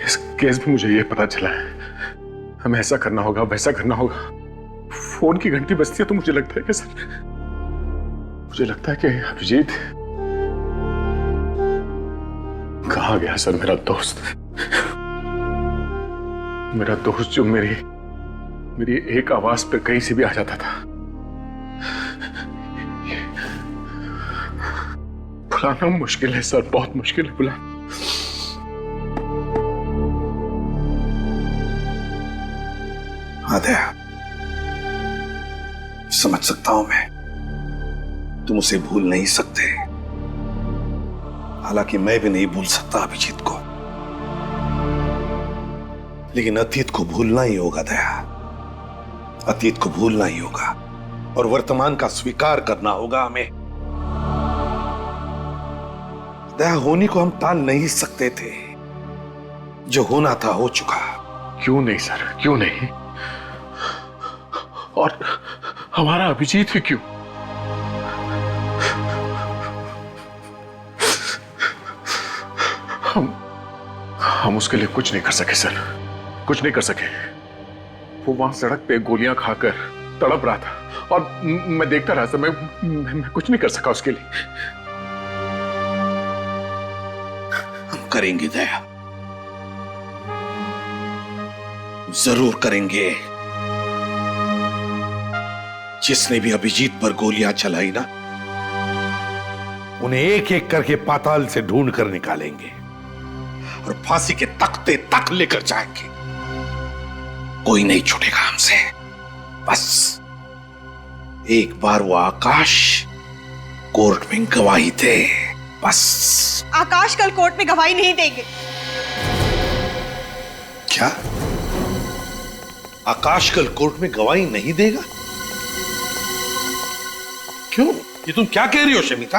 इस केस में मुझे ये पता चला है, हमें ऐसा करना होगा, वैसा करना होगा। फोन की घंटी बजती है तो मुझे लगता है कि सर, मुझे लगता है कि अभिजीत कहाँ गया सर? मेरा दोस्त जो मेरी एक आवाज पे कहीं से भी आ जाता था। बुलाना मुश्किल है सर, बहुत मुश्किल है बुलाना। हाँ दया, समझ सकता हूं मैं, तुम उसे भूल नहीं सकते। हालांकि मैं भी नहीं भूल सकता अभिजीत को, लेकिन अतीत को भूलना ही होगा दया, अतीत को भूलना ही होगा और वर्तमान का स्वीकार करना होगा हमें। दया, होनी को हम टाल नहीं सकते थे, जो होना था हो चुका। क्यों नहीं सर, क्यों नहीं? और हमारा अभिजीत ही क्यों? हम उसके लिए कुछ नहीं कर सके सर, कुछ नहीं कर सके। वो वहां सड़क पे गोलियां खाकर तड़प रहा था और मैं देखता रहा सर, मैं कुछ नहीं कर सका उसके लिए। हम करेंगे दया, जरूर करेंगे। जिसने भी अभिजीत पर गोलियां चलाई ना, उन्हें एक एक करके पाताल से ढूंढ कर निकालेंगे और फांसी के तख्ते तक लेकर जाएंगे। कोई नहीं छूटेगा हमसे। बस एक बार वो आकाश कोर्ट में गवाही दे, बस। आकाश कल कोर्ट में गवाही नहीं देंगे। क्या? आकाश कल कोर्ट में गवाही नहीं देगा? क्यों? ये तुम क्या कह रही हो शमिता?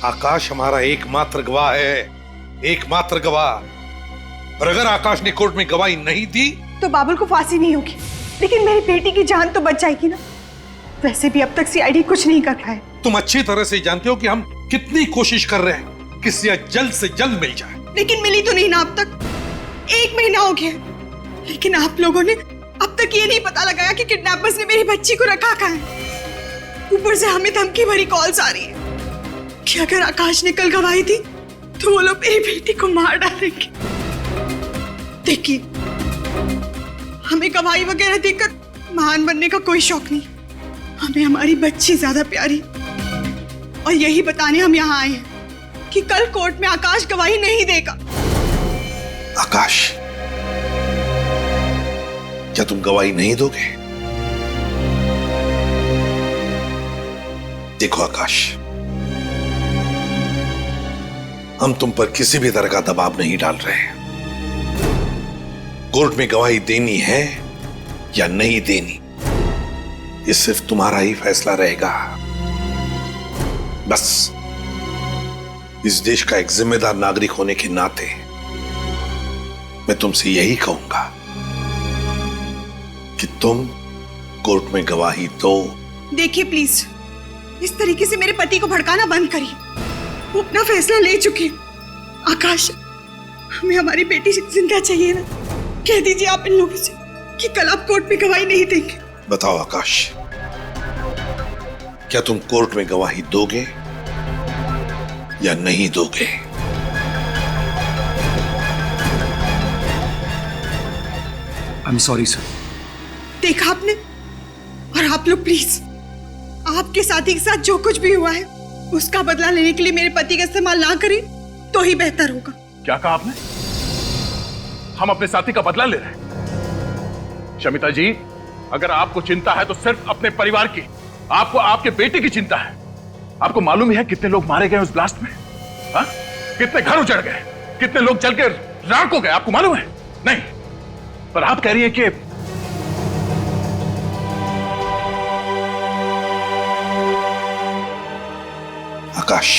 आकाश हमारा एकमात्र गवाह है, एकमात्र गवाह। और अगर आकाश ने कोर्ट में गवाही नहीं दी तो बाबुल को फांसी नहीं होगी, लेकिन मेरी बेटी की जान तो बच जाएगी ना। वैसे भी अब तक सीआईडी कुछ नहीं कर पाया है। तुम अच्छी तरह से जानते हो कि हम कितनी कोशिश कर रहे हैं कि सिया जल्द से जल्द मिल जाए। लेकिन मिली तो नहीं ना अब तक। 1 महीना हो गया, लेकिन आप लोगों ने अब तक ये नहीं पता लगाया कि किडनैपर्स ने मेरी बच्ची को रखा कहाँ है। ऊपर से हमें धमकी भरी कॉल्स आ रही है कि अगर आकाश ने कल गवाही दी तो वो लोग मेरी बेटी को मार डालेंगे। देखिए, हमें गवाही वगैरह देकर महान बनने का कोई शौक नहीं। हमें हमारी बच्ची ज्यादा प्यारी, और यही बताने हम यहाँ आए हैं कि कल कोर्ट में आकाश गवाही नहीं देगा। आकाश, क्या तुम गवाही नहीं दोगे? देखो आकाश, हम तुम पर किसी भी तरह का दबाव नहीं डाल रहे हैं। कोर्ट में गवाही देनी है या नहीं देनी, ये सिर्फ तुम्हारा ही फैसला रहेगा। बस इस देश का एक जिम्मेदार नागरिक होने के नाते मैं तुमसे यही कहूंगा कि तुम कोर्ट में गवाही दो। देखिए प्लीज, इस तरीके से मेरे पति को भड़काना बंद करिए। वो अपना फैसला ले चुके हैं। आकाश, हमें हमारी बेटी जिंदा चाहिए ना। कह दीजिए आप इन लोगों से कि कल आप कोर्ट में गवाही नहीं देंगे। बताओ आकाश, क्या तुम कोर्ट में गवाही दोगे या नहीं दोगे? I am sorry sir. देखा आपने? और आप लोग प्लीज, आपके साथी के साथ जो कुछ भी हुआ है उसका बदला लेने के लिए मेरे पति का इस्तेमाल ना करें तो ही बेहतर होगा। क्या कहा आपने? हम अपने साथी का बदला ले रहे हैं? शमिता जी, अगर आपको चिंता है तो सिर्फ अपने परिवार की, आपको आपके बेटे की चिंता है। आपको मालूम ही है कितने लोग मारे गए उस ब्लास्ट में? हा? कितने घर उजड़ गए, कितने लोग जल के राख हो गए, आपको मालूम है? नहीं, पर आप कह रही हैं कि आकाश,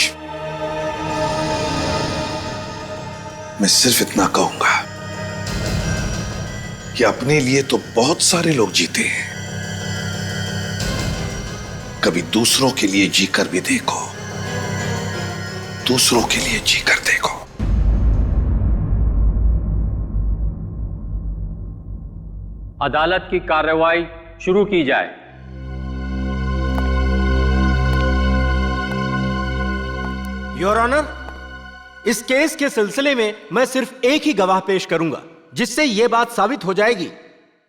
मैं सिर्फ इतना कहूंगा कि अपने लिए तो बहुत सारे लोग जीते हैं, कभी दूसरों के लिए जीकर भी देखो, दूसरों के लिए जीकर देखो। अदालत की कार्रवाई शुरू की जाए। योर ऑनर, इस केस के सिलसिले में मैं सिर्फ एक ही गवाह पेश करूंगा, जिससे यह बात साबित हो जाएगी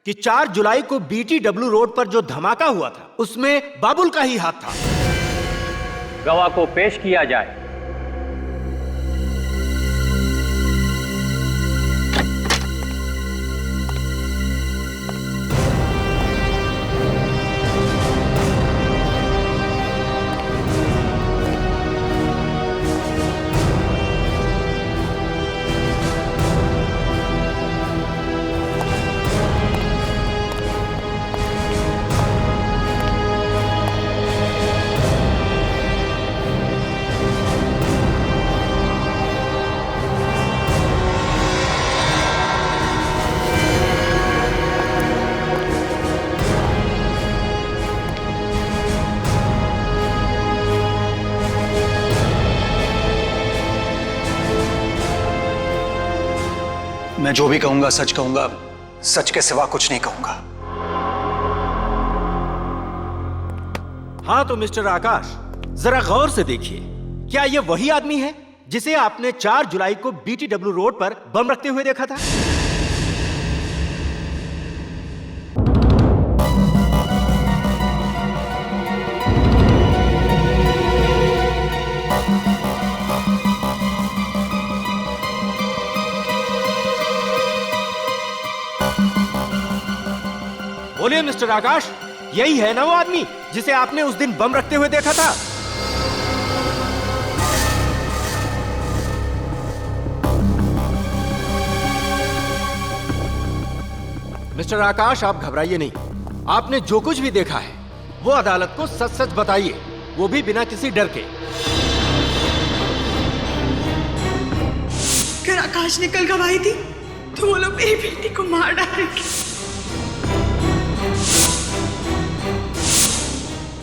कि 4 जुलाई को BTW रोड पर जो धमाका हुआ था उसमें बाबुल का ही हाथ था। गवाह को पेश किया जाए। मैं जो भी कहूंगा सच कहूंगा, सच के सिवा कुछ नहीं कहूंगा। हाँ तो मिस्टर आकाश, जरा गौर से देखिए, क्या यह वही आदमी है जिसे आपने 4 जुलाई को BTW रोड पर बम रखते हुए देखा था? बोलिए मिस्टर आकाश, यही है ना वो आदमी जिसे आपने उस दिन बम रखते हुए देखा था? मिस्टर आकाश, आप घबराइए नहीं। आपने जो कुछ भी देखा है वो अदालत को सच सच बताइए, वो भी बिना किसी डर के। अगर आकाश ने कल गवाही दी तो वो लोग मेरी बेटी को मार डालेंगे।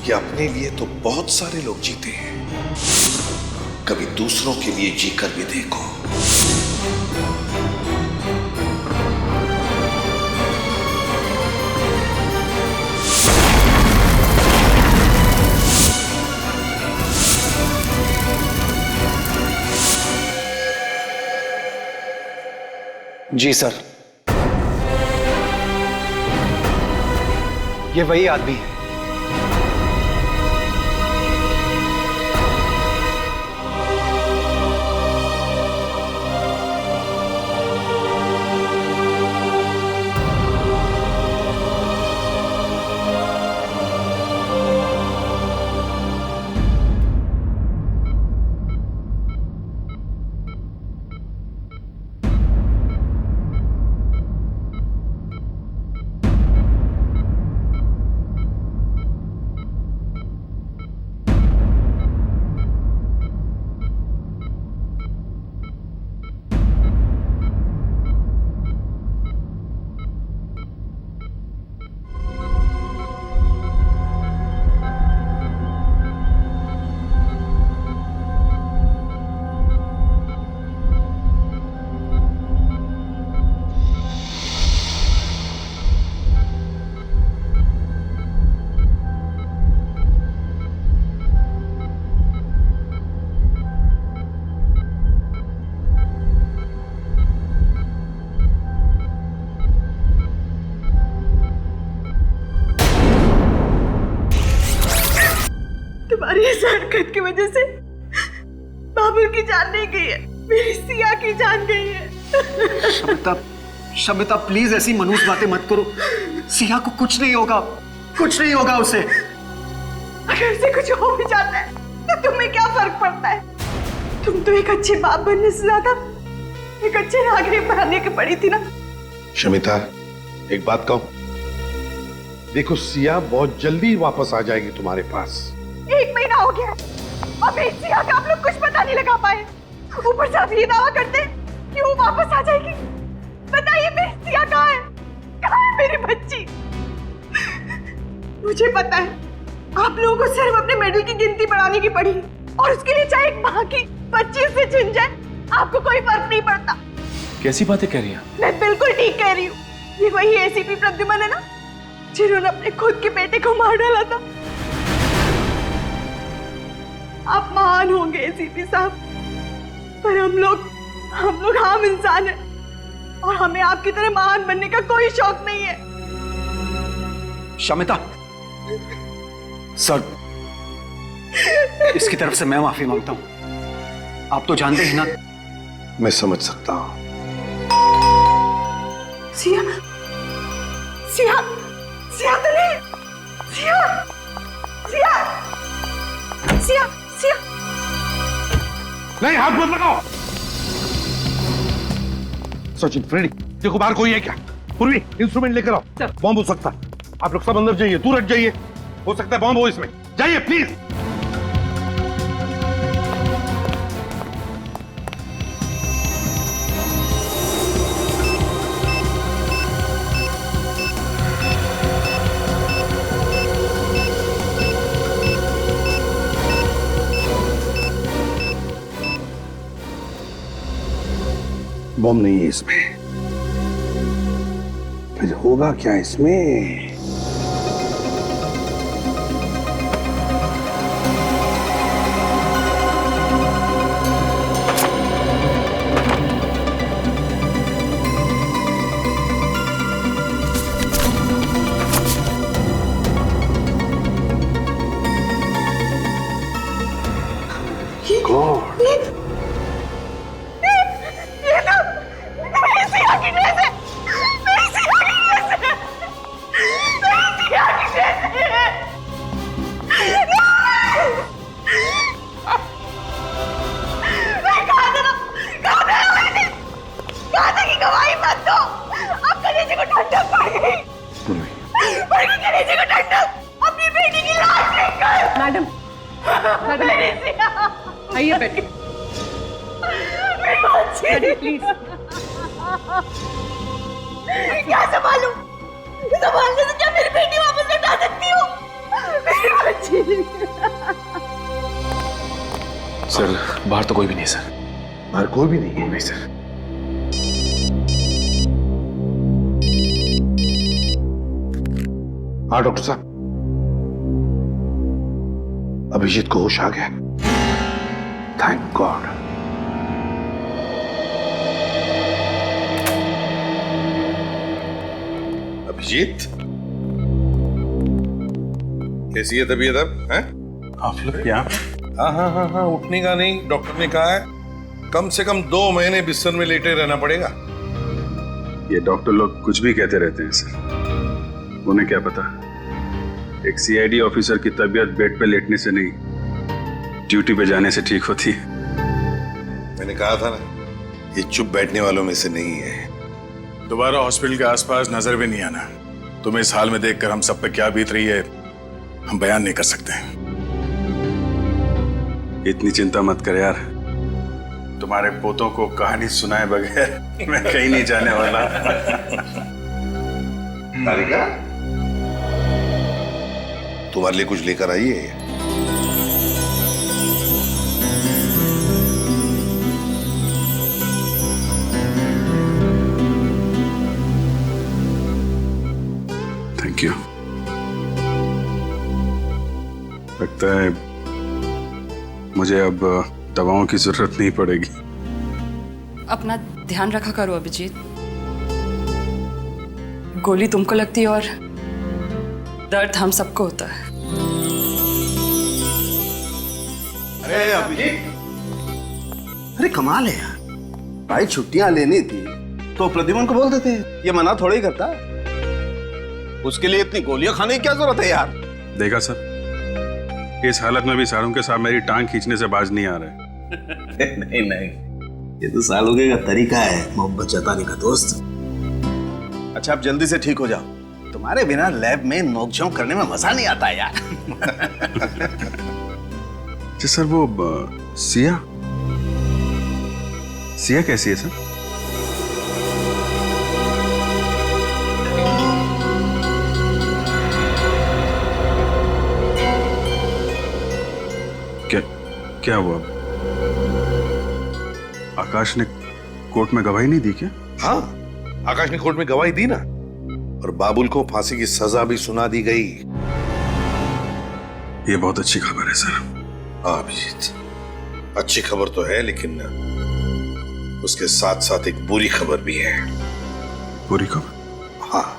कि अपने लिए तो बहुत सारे लोग जीते हैं, कभी दूसरों के लिए जीकर भी देखो। जी सर, ये वही आदमी है। तुम्हारी इस हरकत की वजह से बाबुल की जान नहीं गई है, मेरी सिया की जान गई है। शमिता, शमिता प्लीज ऐसी मनूस बातें मत करो। सिया को कुछ नहीं होगा, कुछ नहीं होगा उसे। अगर उसे कुछ हो भी जाता है तो तुम्हें क्या फर्क पड़ता है? तुम तो एक अच्छे बाप बनने से ज्यादा एक अच्छे नागरिक बनने की पड़ी थी ना। शमिता, एक बात कहूं, देखो सिया बहुत जल्दी वापस आ जाएगी तुम्हारे पास। 1 महीना हो गया और मेरी सिया का आप लोग कुछ पता नहीं लगा पाए। ऊपर से आप ये दावा करते हैं कि वो वापस आ जाएगी। बताइए मेरी सिया कहाँ है? कहाँ है मेरी बच्ची? मुझे पता है आप लोगों को सिर्फ अपने मेडल की गिनती बढ़ाने की पड़ी और उसके लिए चाहे एक माँ की 25 से छिन जाए, आपको कोई फर्क नहीं पड़ता। कैसी बातें कह रही हैं? मैं बिल्कुल ठीक कह रही हूँ। ये वही एसीपी प्रद्युमन है ना, जिन्होंने अपने खुद के बेटे को मार डाला था। आप महान होंगे एसीपी साहब, पर हम लोग आम इंसान हैं और हमें आपकी तरह महान बनने का कोई शौक नहीं है। शमिता, सर, इसकी तरफ से मैं माफी मांगता हूं। आप तो जानते ही ना। मैं समझ सकता हूं। सिया, सिया, सिया तो नहीं, सिया, सिया, सिया, सिया। नहीं, हाथ मत लगाओ। सचिन, फ्रेडी, देखो बाहर कोई है क्या? पूर्वी, इंस्ट्रूमेंट लेकर आओ। बॉम्ब हो सकता है। आप लोग सब अंदर जाइए, दूर हट जाइए। हो सकता है बॉम्ब हो इसमें। जाइए प्लीज। बॉम्ब नहीं है इसमें। फिर होगा क्या इसमें? आइए बैठिए। प्लीज। क्या संभालूं? संभालने से क्या मेरी बेटी वापस लौटा सकती हूँ? मेरी बच्ची। सर बाहर तो कोई भी नहीं सर। बाहर कोई भी नहीं है? नहीं सर। हाँ डॉक्टर साहब, अभिजीत को होश आ गया। Thank God. अभिजीत, कैसी है तबीयत अब? हैं? आप लोग क्या? हाँ, उठने का नहीं, डॉक्टर ने कहा है कम से कम 2 महीने बिस्तर में लेटे रहना पड़ेगा। ये डॉक्टर लोग कुछ भी कहते रहते हैं सर, उन्हें क्या पता एक सीआईडी ऑफिसर की तबीयत बेड पे लेटने से नहीं, ड्यूटी पे जाने से ठीक होती है। मैंने कहा था ना, ये चुप बैठने वालों में से नहीं है। दोबारा हॉस्पिटल के आसपास नजर भी नहीं आना। तुम्हें इस हाल में देखकर हम सब पे क्या बीत रही है हम बयान नहीं कर सकते। इतनी चिंता मत कर यार, तुम्हारे पोतों को कहानी सुनाए बगैर मैं कहीं नहीं जाने वाला। तारिका, तुम्हारे लिए कुछ लेकर आई है? Thank you. लगता है मुझे अब दवाओं की जरूरत नहीं पड़ेगी। अपना ध्यान रखा करो अभिजीत। गोली तुमको लगती है और दर्द हम सबको होता है। अरे अभिजीत, अरे कमाल है यार, भाई छुट्टियां लेनी थी तो प्रद्युमन को बोल देते, ये मना थोड़ा ही करता। उसके लिए इतनी गोलियां खाने की क्या जरूरत है यार? देखा सर, इस हालत में भी सारुण के साथ मेरी टांग खींचने से बाज नहीं आ रहे। नहीं, ये तो सालुगे का तरीका है मोहब्बत जताने का दोस्त। अच्छा आप जल्दी से ठीक हो जाओ, तुम्हारे बिना लैब में नोकझोंक करने में मजा नहीं आता यार। जी सर, वो सिया कैसी है सर? क्या हुआ? आकाश ने कोर्ट में गवाही नहीं दी क्या? हाँ, आकाश ने कोर्ट में गवाही दी ना, और बाबुल को फांसी की सजा भी सुना दी गई। ये बहुत अच्छी खबर है सर। हाँ अभिजीत, अच्छी खबर तो है, लेकिन उसके साथ साथ एक बुरी खबर भी है। बुरी खबर? हाँ।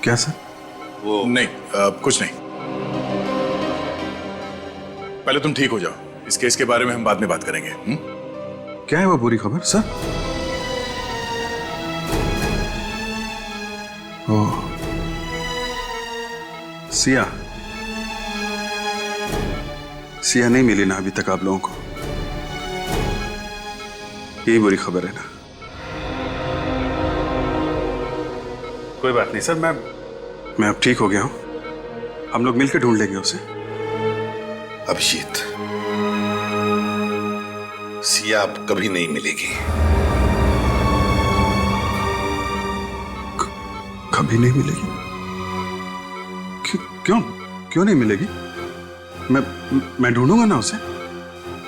क्या सर? वो नहीं, कुछ नहीं। पहले तुम ठीक हो जाओ, इस केस के बारे में हम बाद में बात करेंगे। क्या है वो बुरी खबर सर? ओह, सिया नहीं मिली ना अभी तक आप लोगों को? यही बुरी खबर है ना? कोई बात नहीं सर, मैं अब ठीक हो गया हूं, हम लोग मिलकर ढूंढ लेंगे उसे। अभिजीत, सिया अब कभी नहीं मिलेगी। कभी नहीं मिलेगी? क्यों नहीं मिलेगी? मैं ढूंढूंगा ना उसे।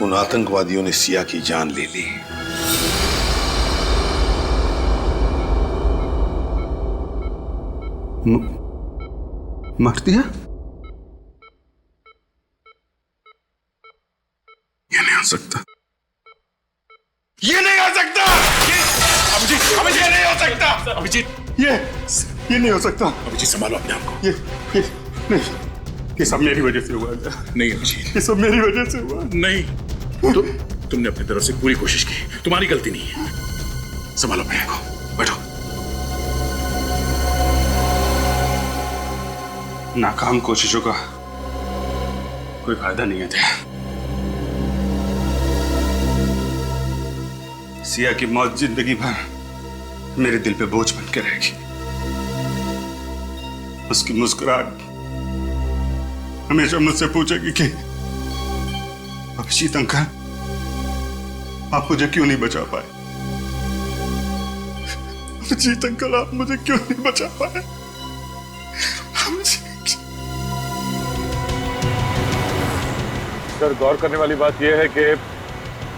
उन आतंकवादियों ने सिया की जान ले ली। मर दिया? ये नहीं हो सकता, ये नहीं हो सकता। अभिजीत, ये नहीं हो सकता। अभिजीत, ये नहीं हो सकता। अभिजीत संभालो अपने आप को। नहीं, ये सब मेरी वजह से हुआ। नहीं अभिजीत, ये सब मेरी वजह से हुआ। नहीं, तुमने अपनी तरफ से पूरी कोशिश की, तुम्हारी गलती नहीं है। संभालो अपने आप को, बैठो। नाकाम कोशिशों का कोई फायदा नहीं है। सिया की मौत जिंदगी भर मेरे दिल पे बोझ बन के रहेगी। उसकी मुस्कुराहट हमेशा मुझसे पूछेगी कि अभिजीत अंकल आप मुझे क्यों नहीं बचा पाए? अभिजीत अंकल आप मुझे क्यों नहीं बचा पाए? सर, गौर करने वाली बात यह है कि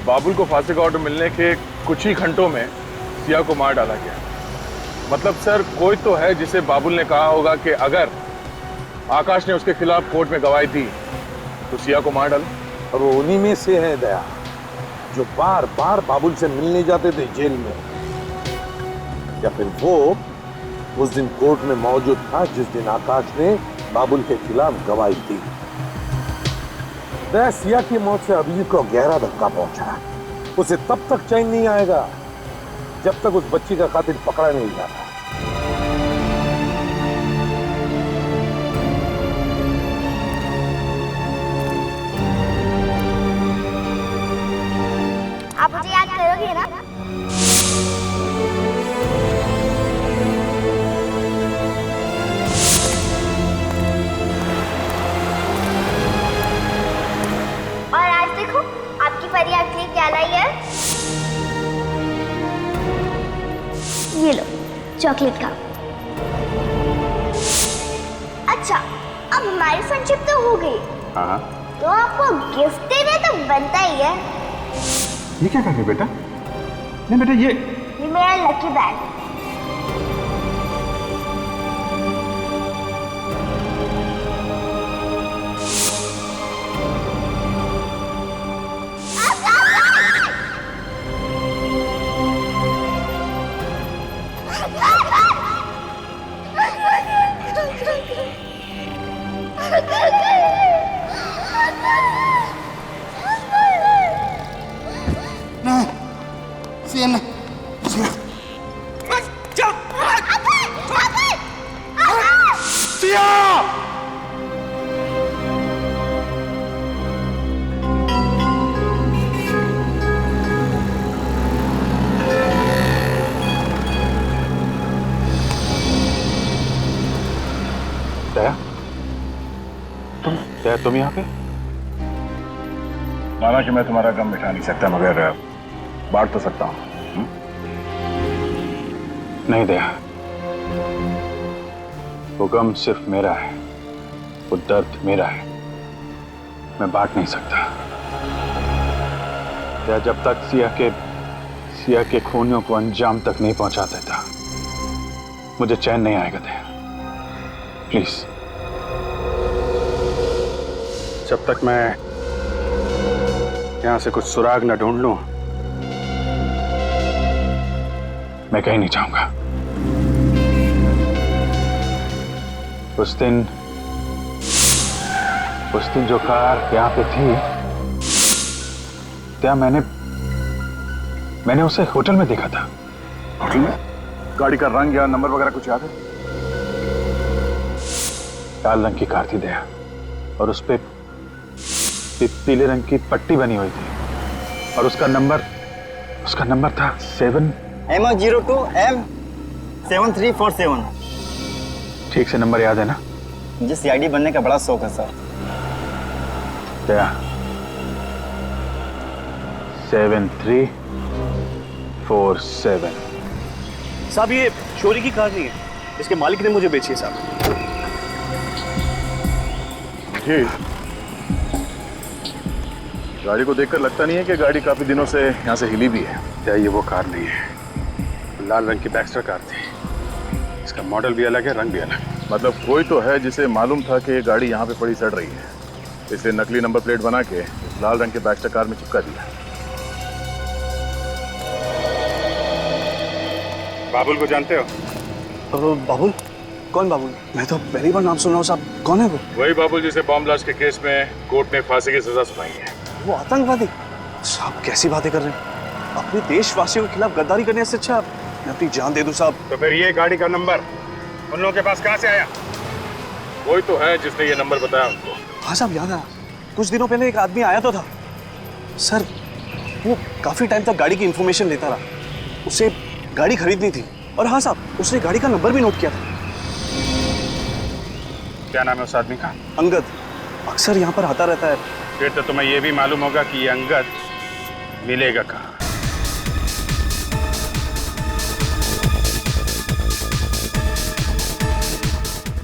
बाबुल को फांसी का ऑर्डर मिलने के कुछ ही घंटों में सिया को मार डाला गया। मतलब सर, कोई तो है जिसे बाबुल ने कहा होगा कि अगर आकाश ने उसके खिलाफ कोर्ट में गवाही दी तो सिया को मार डालो। और वो उन्हीं में से है दया, जो बार बार बाबुल से मिलने जाते थे जेल में, या फिर वो उस दिन कोर्ट में मौजूद था जिस दिन आकाश ने बाबुल के खिलाफ गवाही दी। दया, सिया की मौत से अभिजीत को गहरा धक्का पहुंचा। उसे तब तक चैन नहीं आएगा जब तक उस बच्ची का कातिल पकड़ा नहीं जाता। आप मुझे याद करोगे ना? और आज देखो आपकी परी आपके लिए क्या लाई है। ये लो चॉकलेट का। अच्छा, अब हमारी फ्रेंडशिप तो हो गई, हाँ तो आपको गिफ्ट देना तो बनता ही है। ये क्या कर रहे बेटा? नहीं बेटा, ये मेरा लकी बैग। तुम यहाँ पे? माना कि मैं तुम्हारा गम मिटा नहीं सकता, मगर बांट तो सकता हूँ। नहीं दया, वो गम सिर्फ मेरा है, वो दर्द मेरा है, मैं बांट नहीं सकता। दया, जब तक सिया के खूनियों को अंजाम तक नहीं पहुंचा देता मुझे चैन नहीं आएगा। दया प्लीज, जब तक मैं यहां से कुछ सुराग न ढूंढ लूं मैं कहीं नहीं जाऊंगा। उस दिन जो कार यहां पे थी, क्या मैंने उसे होटल में देखा था। होटल में? गाड़ी का रंग या नंबर वगैरह कुछ याद है? लाल रंग की कार थी दया, और उस पे पीले रंग की पट्टी बनी हुई थी, और उसका नंबर था 7M02M7347। ठीक से नंबर याद है ना? मुझे सीआईडी बनने का बड़ा शौक है सर। क्या? 7347। साहब, ये चोरी की कार नहीं है, इसके मालिक ने मुझे बेची है साहब। जी, गाड़ी को देखकर लगता नहीं है कि गाड़ी काफी दिनों से यहाँ से हिली भी है। क्या ये वो कार नहीं है? लाल रंग की बैक्स्टर कार थी, इसका मॉडल भी अलग है, रंग भी अलग। मतलब कोई तो है जिसे मालूम था कि ये गाड़ी यहाँ पे पड़ी सड़ रही है, इसलिए नकली नंबर प्लेट बना के लाल रंग के बैक्स्टर कार में चिपका दिया। बाबुल को जानते हो? बाबुल? कौन बाबुल? मैं तो पहली बार नाम सुन रहा हूँ साहब। कौन है वो? वही बाबुल जिसे बॉम्ब ब्लास्ट के केस में कोर्ट ने फांसी की सजा सुनाई है। वो आतंकवादी? साहब कैसी बातें कर रहे हैं? अपने देशवासियों के खिलाफ गद्दारी करने से अच्छा मैं अपनी जान दे दूं साहब। तो फिर ये गाड़ी का नंबर उन लोगों के पास कहाँ से आया? कोई तो है जिसने ये नंबर बताया उनको। हाँ साहब, याद आया। कुछ दिनों पहले एक आदमी आया तो था सर, वो काफी टाइम तक गाड़ी की इंफॉर्मेशन लेता रहा, उसे गाड़ी खरीदनी थी, और हाँ साहब, उसने गाड़ी का नंबर भी नोट किया था। क्या नाम है उस आदमी का? अंगद। अक्सर यहाँ पर आता रहता है। फिर तो तुम्हें यह भी मालूम होगा कि ये अंगद मिलेगा कहाँ।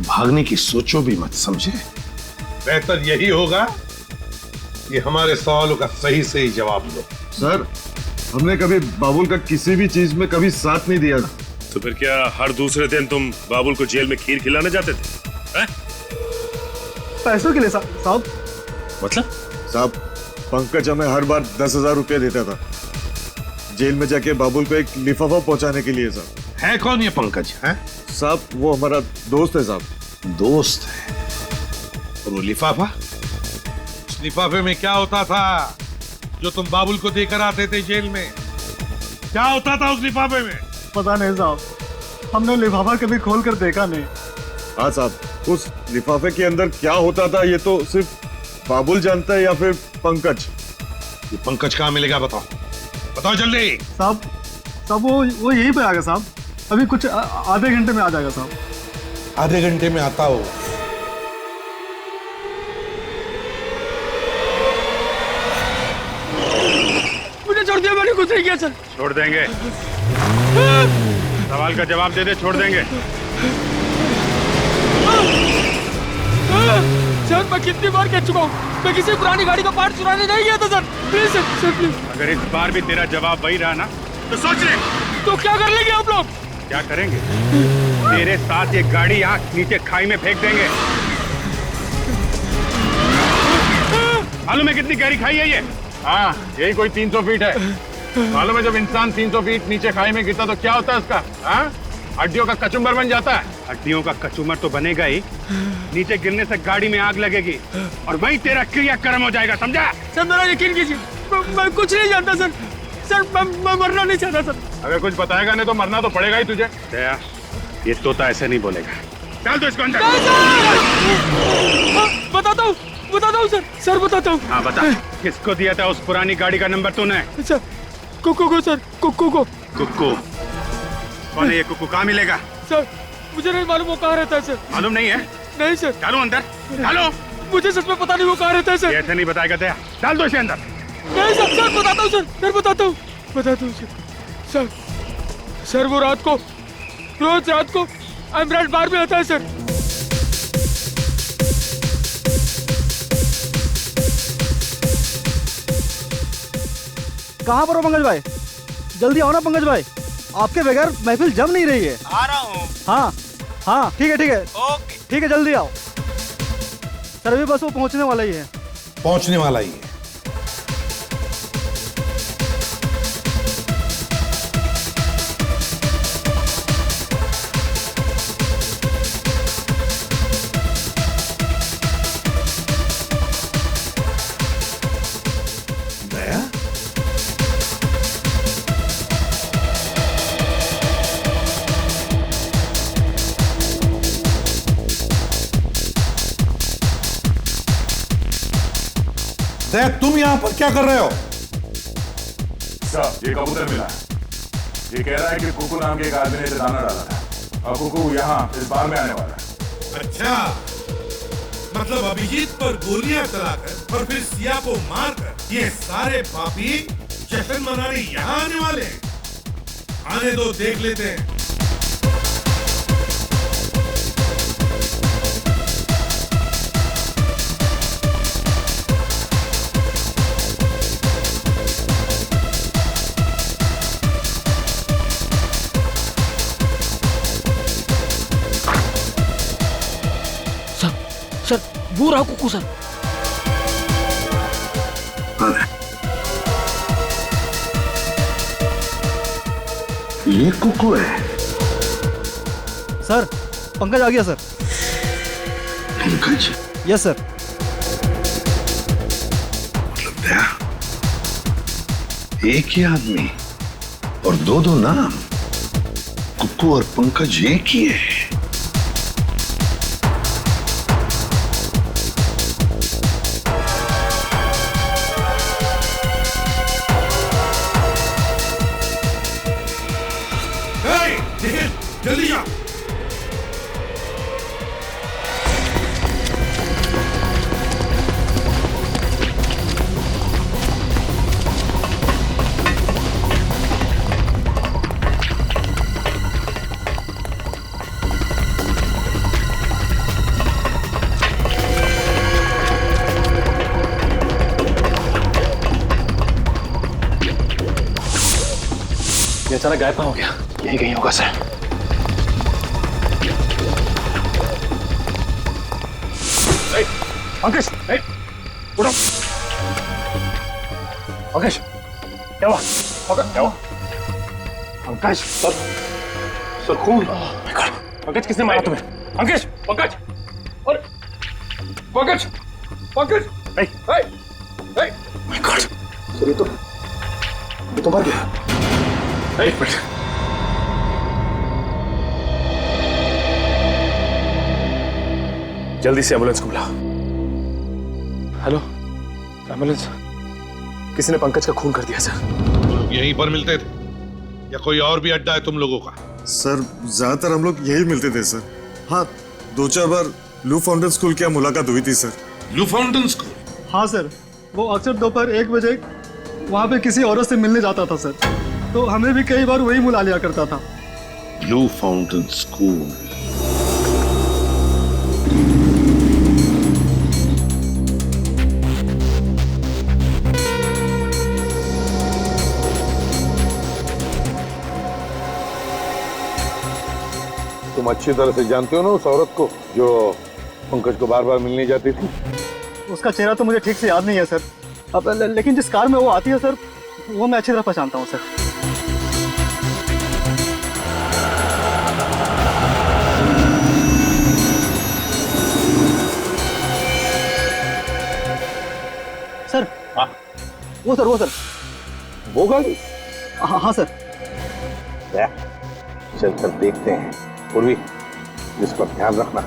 भागने की सोचो भी मत, समझे? बेहतर यही होगा कि हमारे सवालों का सही सही जवाब दो। सर, हमने कभी बाबुल का किसी भी चीज में कभी साथ नहीं दिया। तो फिर क्या हर दूसरे दिन तुम बाबुल को जेल में खीर खिलाने जाते थे? हैं? पैसों के लिए साहब। मतलब? साहब, पंकज हमें हर बार 10,000 रुपया देता था जेल में जाके बाबुल को एक लिफाफा पहुंचाने के लिए। साहब, है कौन ये पंकज? है साहब, वो हमारा दोस्त है। साहब, दोस्त है? और वो लिफाफा? उस लिफाफे में क्या होता था जो तुम बाबुल को देकर आते थे जेल में? क्या होता था उस लिफाफे में? पता नहीं साहब, हमने लिफाफा कभी खोल कर देखा नहीं। हाँ साहब, उस लिफाफे के अंदर क्या होता था ये तो सिर्फ बाबुल जानता है या फिर पंकज। ये पंकज कहाँ मिलेगा? बताओ बताओ जल्दी। साहब वो यहीं पे आ गया साहब। अभी कुछ आधे घंटे में आ जाएगा साहब। आधे घंटे में आता हो? मुझे छोड़ दिया, मैंने कुछ नहीं किया सर। छोड़ देंगे? सवाल का जवाब दे दे, छोड़ देंगे। सर, मैं कितनी बार कह चुका हूँ, मैं किसी पुरानी गाड़ी का पार्ट चुराने नहीं गया था सर। Please sir please. अगर इस बार भी तेरा जवाब वही रहा ना तो सोच ले। तो क्या कर लेंगे आप लोग? क्या करेंगे? तेरे साथ ये गाड़ी आंख नीचे खाई में फेंक देंगे। मालूम है कितनी गहरी खाई है ये? हाँ, यही कोई 300 फीट है। मालूम है जब इंसान 300 फीट नीचे खाई में गिरता तो क्या होता है उसका? हाँ, हड्डियों का कचुम्बर बन जाता है। हड्डियों का कचुम्बर तो बनेगा ही, नीचे गिरने से गाड़ी में आग लगेगी और वही तेरा क्रियाक्रम हो जाएगा, समझा? सर मेरा यकीन कीजिए, मैं कुछ नहीं जानता सर। सर मैं मरना नहीं चाहता सर। अगर कुछ बताएगा नहीं तो मरना तो पड़ेगा ही तुझे। दया, ये तोता ऐसे नहीं बोलेगा। चल तो इसको अंदर। बताता हूँ सर। सर बताता हूँ। हाँ बता, किसको दिया था उस पुरानी गाड़ी का नंबर तूने? सर कुक्कू को सर, कुक्कू को। कुक्कू? कौन है ये कुक्कू? कहाँ मिलेगा? सर मुझे नहीं मालूम वो कहाँ रहता है सर। मालूम नहीं है? नहीं सर। डालो अंदर, डालो। मुझे सच में पता नहीं वो कहाँ रहता है सर। ऐसे नहीं बताएगा दया, डाल दो इसे अंदर। नहीं सर, सर बताता हूँ सर, बताता हूँ सर। सर वो रोज रात को एमराल्ड बार में आता है सर। कहाँ पर हो पंकज भाई? जल्दी आओ ना पंकज भाई, आपके बगैर महफिल जम नहीं रही है। आ रहा हूँ। हाँ ठीक है। ओके ठीक है, जल्दी आओ। सर अभी बस वो पहुंचने वाला ही है। पहुंचने वाला ही है। तुम यहां पर क्या कर रहे हो? ये कबूतर मिला है। ये कह रहा है कि कुकू नाम के एक आदमी ने इसे दाना डाला था और कुकू यहाँ इस बार में आने वाला है। अच्छा, मतलब अभिजीत पर गोलियां चलाकर और फिर सिया को मारकर ये सारे पापी जश्न मनाने यहाँ आने वाले हैं। आने दो, देख लेते हैं। सर वो रहा कुकू सर। ये कुकू है? सर पंकज आ गया सर। पंकज? Yes sir. मतलब दया, एक ही आदमी और दो नाम, कुकू और पंकज एक ही है। जल्दी जा। बेचारा गायब कहाँ हो गया? यही कहीं होगा सर। अंकेश, उठो। अंकेश, क्या हुआ? क्या हुआ? अंकेश, सर खून। पंकज, किसने मारा तुम्हें? अंकेश, पंकज, और Pankaj, Pankaj, my God, sir ये तो मर गया। एक मिनट। जल्दी से एम्बुलेंस को बुलाओ। Hello, ambulance. किसी ने पंकज का खून कर दिया सर। यहीं पर मिलते थे या कोई और भी अड्डा है तुम लोगों का? सर ज्यादातर हम लोग यही मिलते थे सर। हाँ, 2-4 बार लू फाउंटेन स्कूल की मुलाकात हुई थी सर। लू फाउंटेन स्कूल? हाँ सर, वो अक्सर दोपहर 1 बजे वहाँ पे किसी औरत से मिलने जाता था सर, तो हमें भी कई बार वही बुला लिया करता था। Blue fountain school. तुम अच्छी तरह से जानते हो ना उस औरत को जो पंकज को बार बार मिलने जाती थी? उसका चेहरा तो मुझे ठीक से याद नहीं है सर, अब लेकिन जिस कार में वो आती है सर, वो मैं अच्छी तरह पहचानता हूँ सर। सर, वो सर वो गाड़ी? हाँ सर। चल कर देखते हैं। पूर्वी, इस पर ध्यान रखना।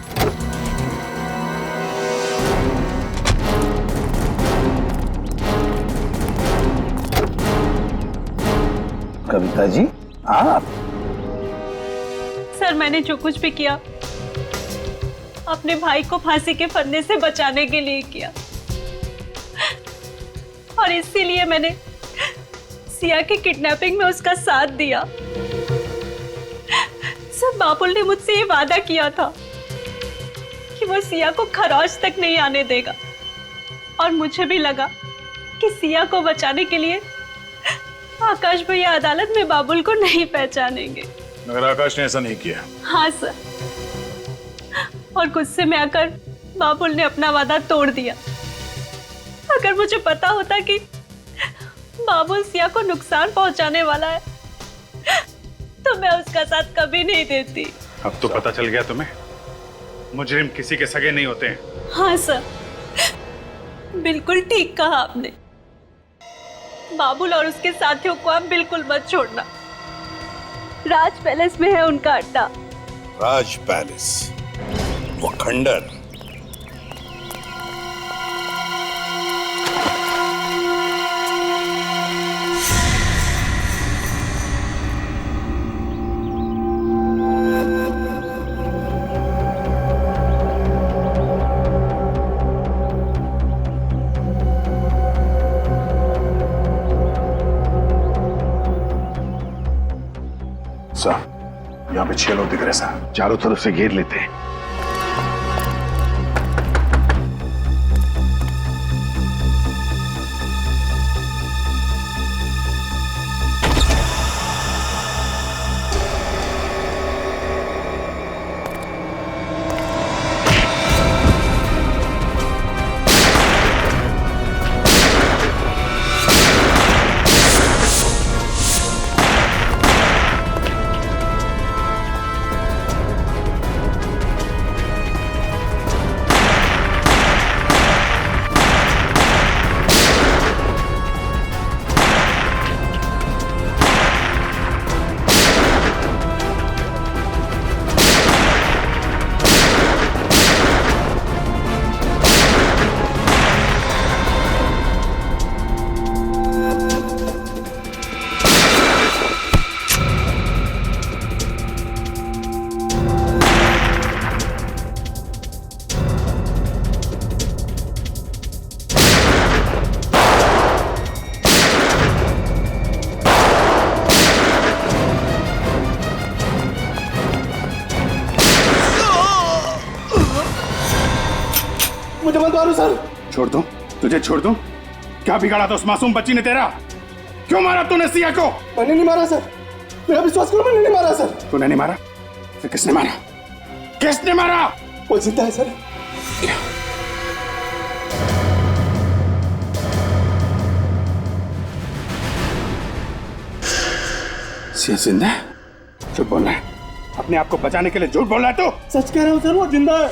कविता जी, आप? सर, मैंने जो कुछ भी किया अपने भाई को फांसी के फंदे से बचाने के लिए किया, और इसीलिए मैंने सिया की किडनैपिंग में उसका साथ दिया। सर, बाबुल ने मुझसे ये वादा किया था कि वो सिया को खरोच तक नहीं आने देगा, और मुझे भी लगा कि सिया को बचाने के लिए आकाश भैया अदालत में बाबुल को नहीं पहचानेंगे। मगर आकाश ने ऐसा नहीं किया। हाँ सर, और गुस्से में आकर बाबुल ने अपना वादा तोड़ दिया। अगर मुझे पता होता कि बाबुल सिया को नुकसान पहुंचाने वाला है तो मैं उसका साथ कभी नहीं देती। अब तो पता चल गया तुम्हें, मुजरिम किसी के सगे नहीं होते हैं। हाँ सर, बिल्कुल ठीक कहा आपने। बाबुल और उसके साथियों को आप बिल्कुल मत छोड़ना। राज पैलेस में है उनका अड्डा। राज पैलेस, वो खंडर। यहाँ पे 6 लोग दिख रहे सर, चारों तरफ से घेर लेते हैं। मुझे मत मारो सर। छोड़ दूं? तुझे छोड़ दूं? क्या बिगाड़ा था उस मासूम बच्ची ने तेरा? क्यों मारा तूने सिया को? मैंने नहीं मारा सर। मेरा विश्वास करो, मैंने नहीं मारा सर। तूने नहीं मारा? फिर किसने मारा? किसने मारा? वो जिंदा है सर। सिया जिंदा है? झूठ बोल रहा है, अपने आप को बचाने के लिए झूठ बोल रहा है तू। सच कह रहा हूँ सर, वो जिंदा है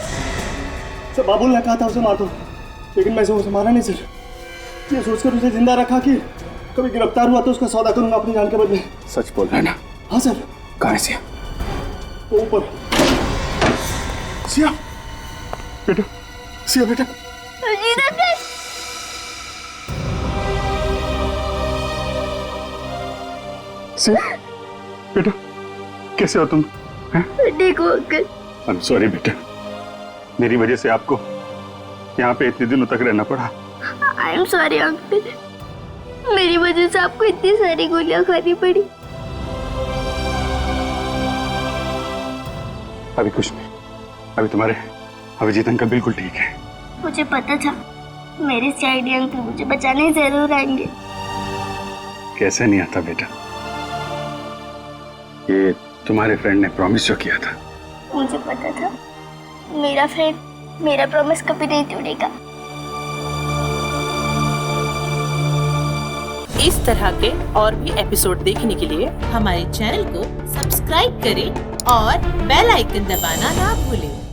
सर। बाबुल ने कहा था उसे मार दो, लेकिन मैं उसे मारा नहीं सर। ये सोचकर उसे जिंदा रखा कि कभी गिरफ्तार हुआ तो उसका सौदा करूंगा अपनी जान के बदले। सच बोल रहा है ना? हाँ सर। कहाँ है सिया? वो ऊपर। सिया बेटा, सिया बेटा। सिया बेटा, कैसे हो तुम? ठीक हो अंकल। आई एम सॉरी बेटा, मेरी वजह से आपको यहाँ पे इतने दिनों तक रहना पड़ा। आई एम सॉरी अंकल, मेरी वजह से आपको इतनी सारी गोलियां खानी पड़ी। अभी कुछ नहीं, अभी तुम्हारे अभिजीत अंकल बिल्कुल ठीक है। मुझे पता था मेरे सीआईडी अंकल मुझे बचाने जरूर आएंगे। कैसे नहीं आता बेटा, ये तुम्हारे फ्रेंड ने प्रॉमिस जो किया था। मुझे पता था मेरा फ्रेंड मेरा प्रॉमिस कभी नहीं तोड़ेगा। इस तरह के और भी एपिसोड देखने के लिए हमारे चैनल को सब्सक्राइब करें और बेल आइकन दबाना ना भूलें।